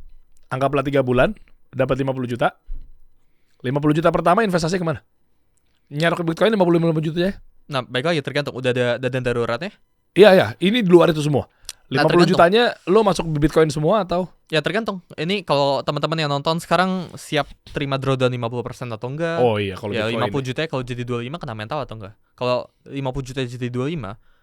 anggaplah 3 bulan, dapat 50 juta. 50 juta pertama investasi kemana? Nyarok ke Bitcoin 50 juta ya?
Nah, baik lagi tergantung. Udah ada dana daruratnya?
Iya, ini di luar itu semua. 50
tergantung.
jutanya lo masuk Bitcoin semua atau?
Ya tergantung. Ini kalau teman-teman yang nonton sekarang siap terima drawdown 50% atau enggak?
Oh iya, kalau
ya
Bitcoin.
50 juta kalau jadi 25 kena mental atau enggak? Kalau 50 juta jadi 25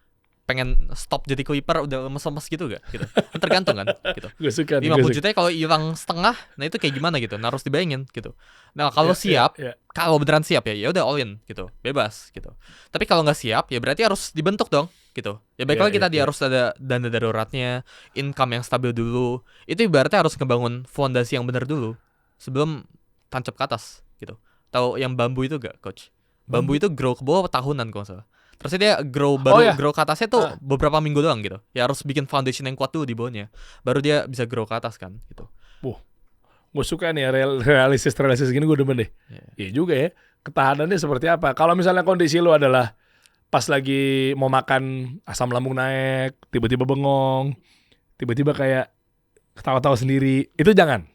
pengen stop jadi clipper udah lemes-lemes gitu gak? Gitu. Tergantung kan gitu.
Gue suka.
50 juta kalau hilang setengah, nah itu kayak gimana gitu? Nah, harus dibayangin gitu. Nah, kalau siap, kalau beneran siap ya udah all in gitu, bebas gitu. Tapi kalau nggak siap ya berarti harus dibentuk dong gitu. Ya baik lagi tadi harus ada dana daruratnya, income yang stabil dulu. Itu ibaratnya harus ngebangun fondasi yang benar dulu sebelum tancap ke atas gitu. Tahu yang bambu itu gak, coach? Bambu itu grow ke bawah tahunan kalau nggak salah. Terus dia grow grow ke atasnya tuh beberapa minggu doang gitu. Ya harus bikin foundation yang kuat dulu di bawahnya. Baru dia bisa grow ke atas kan gitu.
Gue suka nih realistis gini, gue demen deh. Iya juga ya. Ketahanannya seperti apa? Kalau misalnya kondisi lo adalah pas lagi mau makan asam lambung naik, tiba-tiba bengong, tiba-tiba kayak ketawa-tawa sendiri, itu jangan.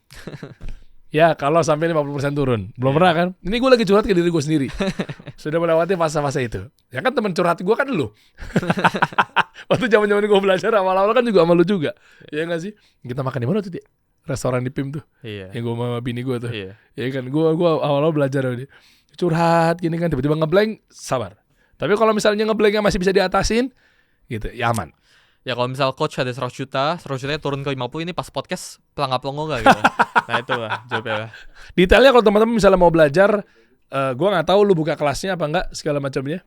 Ya kalau sampai 50% turun. Belum pernah kan? Ini gue lagi curhat ke diri gue sendiri. Sudah melewati fase-fase itu. Ya kan teman curhat gue kan lu. Waktu zaman-zaman gue belajar awal-awal kan juga sama lu juga. Iya gak sih? Kita makan di mana tuh, dia? Restoran di PIM tuh.
Iya.
Yang gue sama bini gue tuh.
Iya.
Ya kan gue awal-awal belajar sama dia. Curhat gini kan, tiba-tiba ngeblank, sabar. Tapi kalau misalnya ngeblanknya masih bisa diatasin, gitu, ya aman.
Ya kalau misal coach ada 100 juta turun ke 50, ini pas podcast pelangga-pelongo gak gitu. Nah itu lah jawabnya lah.
Detailnya kalau teman-teman misalnya mau belajar, gue nggak tahu lu buka kelasnya apa enggak segala macamnya.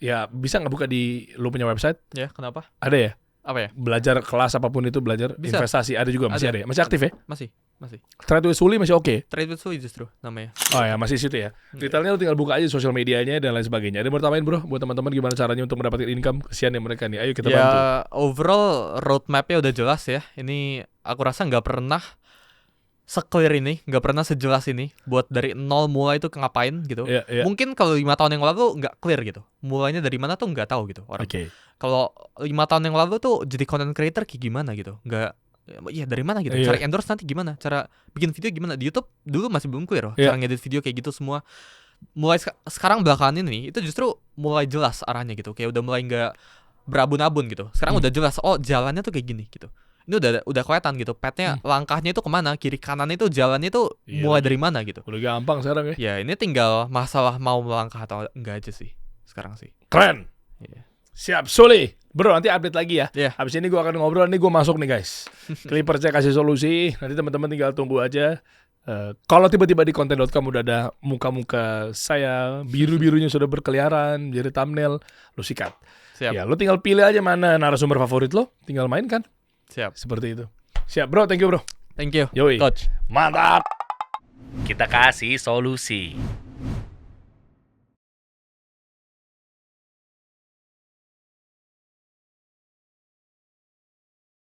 Ya bisa nggak buka di lu punya website?
Ya kenapa?
Ada ya?
Apa ya?
Belajar kelas apapun itu, belajar
Bisa.
investasi ada juga, masih ada ya? Masih aktif ya?
Masih.
Trade with Suli masih oke?
Trade with Suli justru namanya.
Oh ya, masih situ ya. Detailnya lu tinggal buka aja sosial medianya dan lain sebagainya. Ada yang mau tambahin bro buat teman-teman gimana caranya untuk mendapatkan income? Kesian ya mereka nih. Ayo kita bantu.
Ya overall roadmap-nya udah jelas ya. Ini aku rasa nggak pernah se-clear ini, nggak pernah sejelas ini buat dari nol mulai itu ngapain gitu.
Iya.
Mungkin kalau 5 tahun yang lalu nggak clear gitu. Mulainya dari mana tuh nggak tahu gitu orang.
Oke.
Kalau 5 tahun yang lalu tuh jadi content creator kayak gimana gitu. Nggak dari mana gitu.
Iya.
Cara endorse nanti gimana? Cara bikin video gimana? Di YouTube dulu masih belum clear loh.
Iya.
Cara ngedit video kayak gitu semua. Mulai sekarang belakangan ini itu justru mulai jelas arahnya gitu. Kayak udah mulai nggak berabun-abun gitu. Sekarang udah jelas, oh jalannya tuh kayak gini gitu. Ini udah kelihatan gitu. Pathnya, langkahnya itu kemana, kiri kanan itu jalannya itu
Iya
mulai
lagi.
dari mana gitu.
Udah gampang sekarang ya.
Ya ini tinggal masalah mau melangkah atau enggak aja sih sekarang sih.
Keren.
Iya.
Siap, Soli. Bro, nanti update lagi ya.
Iya.
Habis ini gue akan ngobrol, nih gue masuk nih guys. Clippers saya kasih solusi, nanti teman-teman tinggal tunggu aja. Kalau tiba-tiba di konten.com udah ada muka-muka saya, biru-birunya sudah berkeliaran, jadi thumbnail, lu sikat.
Siap.
Ya, lu tinggal pilih aja mana narasumber favorit lo, tinggal mainkan.
Siap.
Seperti itu. Siap, bro. Thank you, bro.
Thank you.
Yoi.
Coach.
Mantap.
Kita kasih solusi.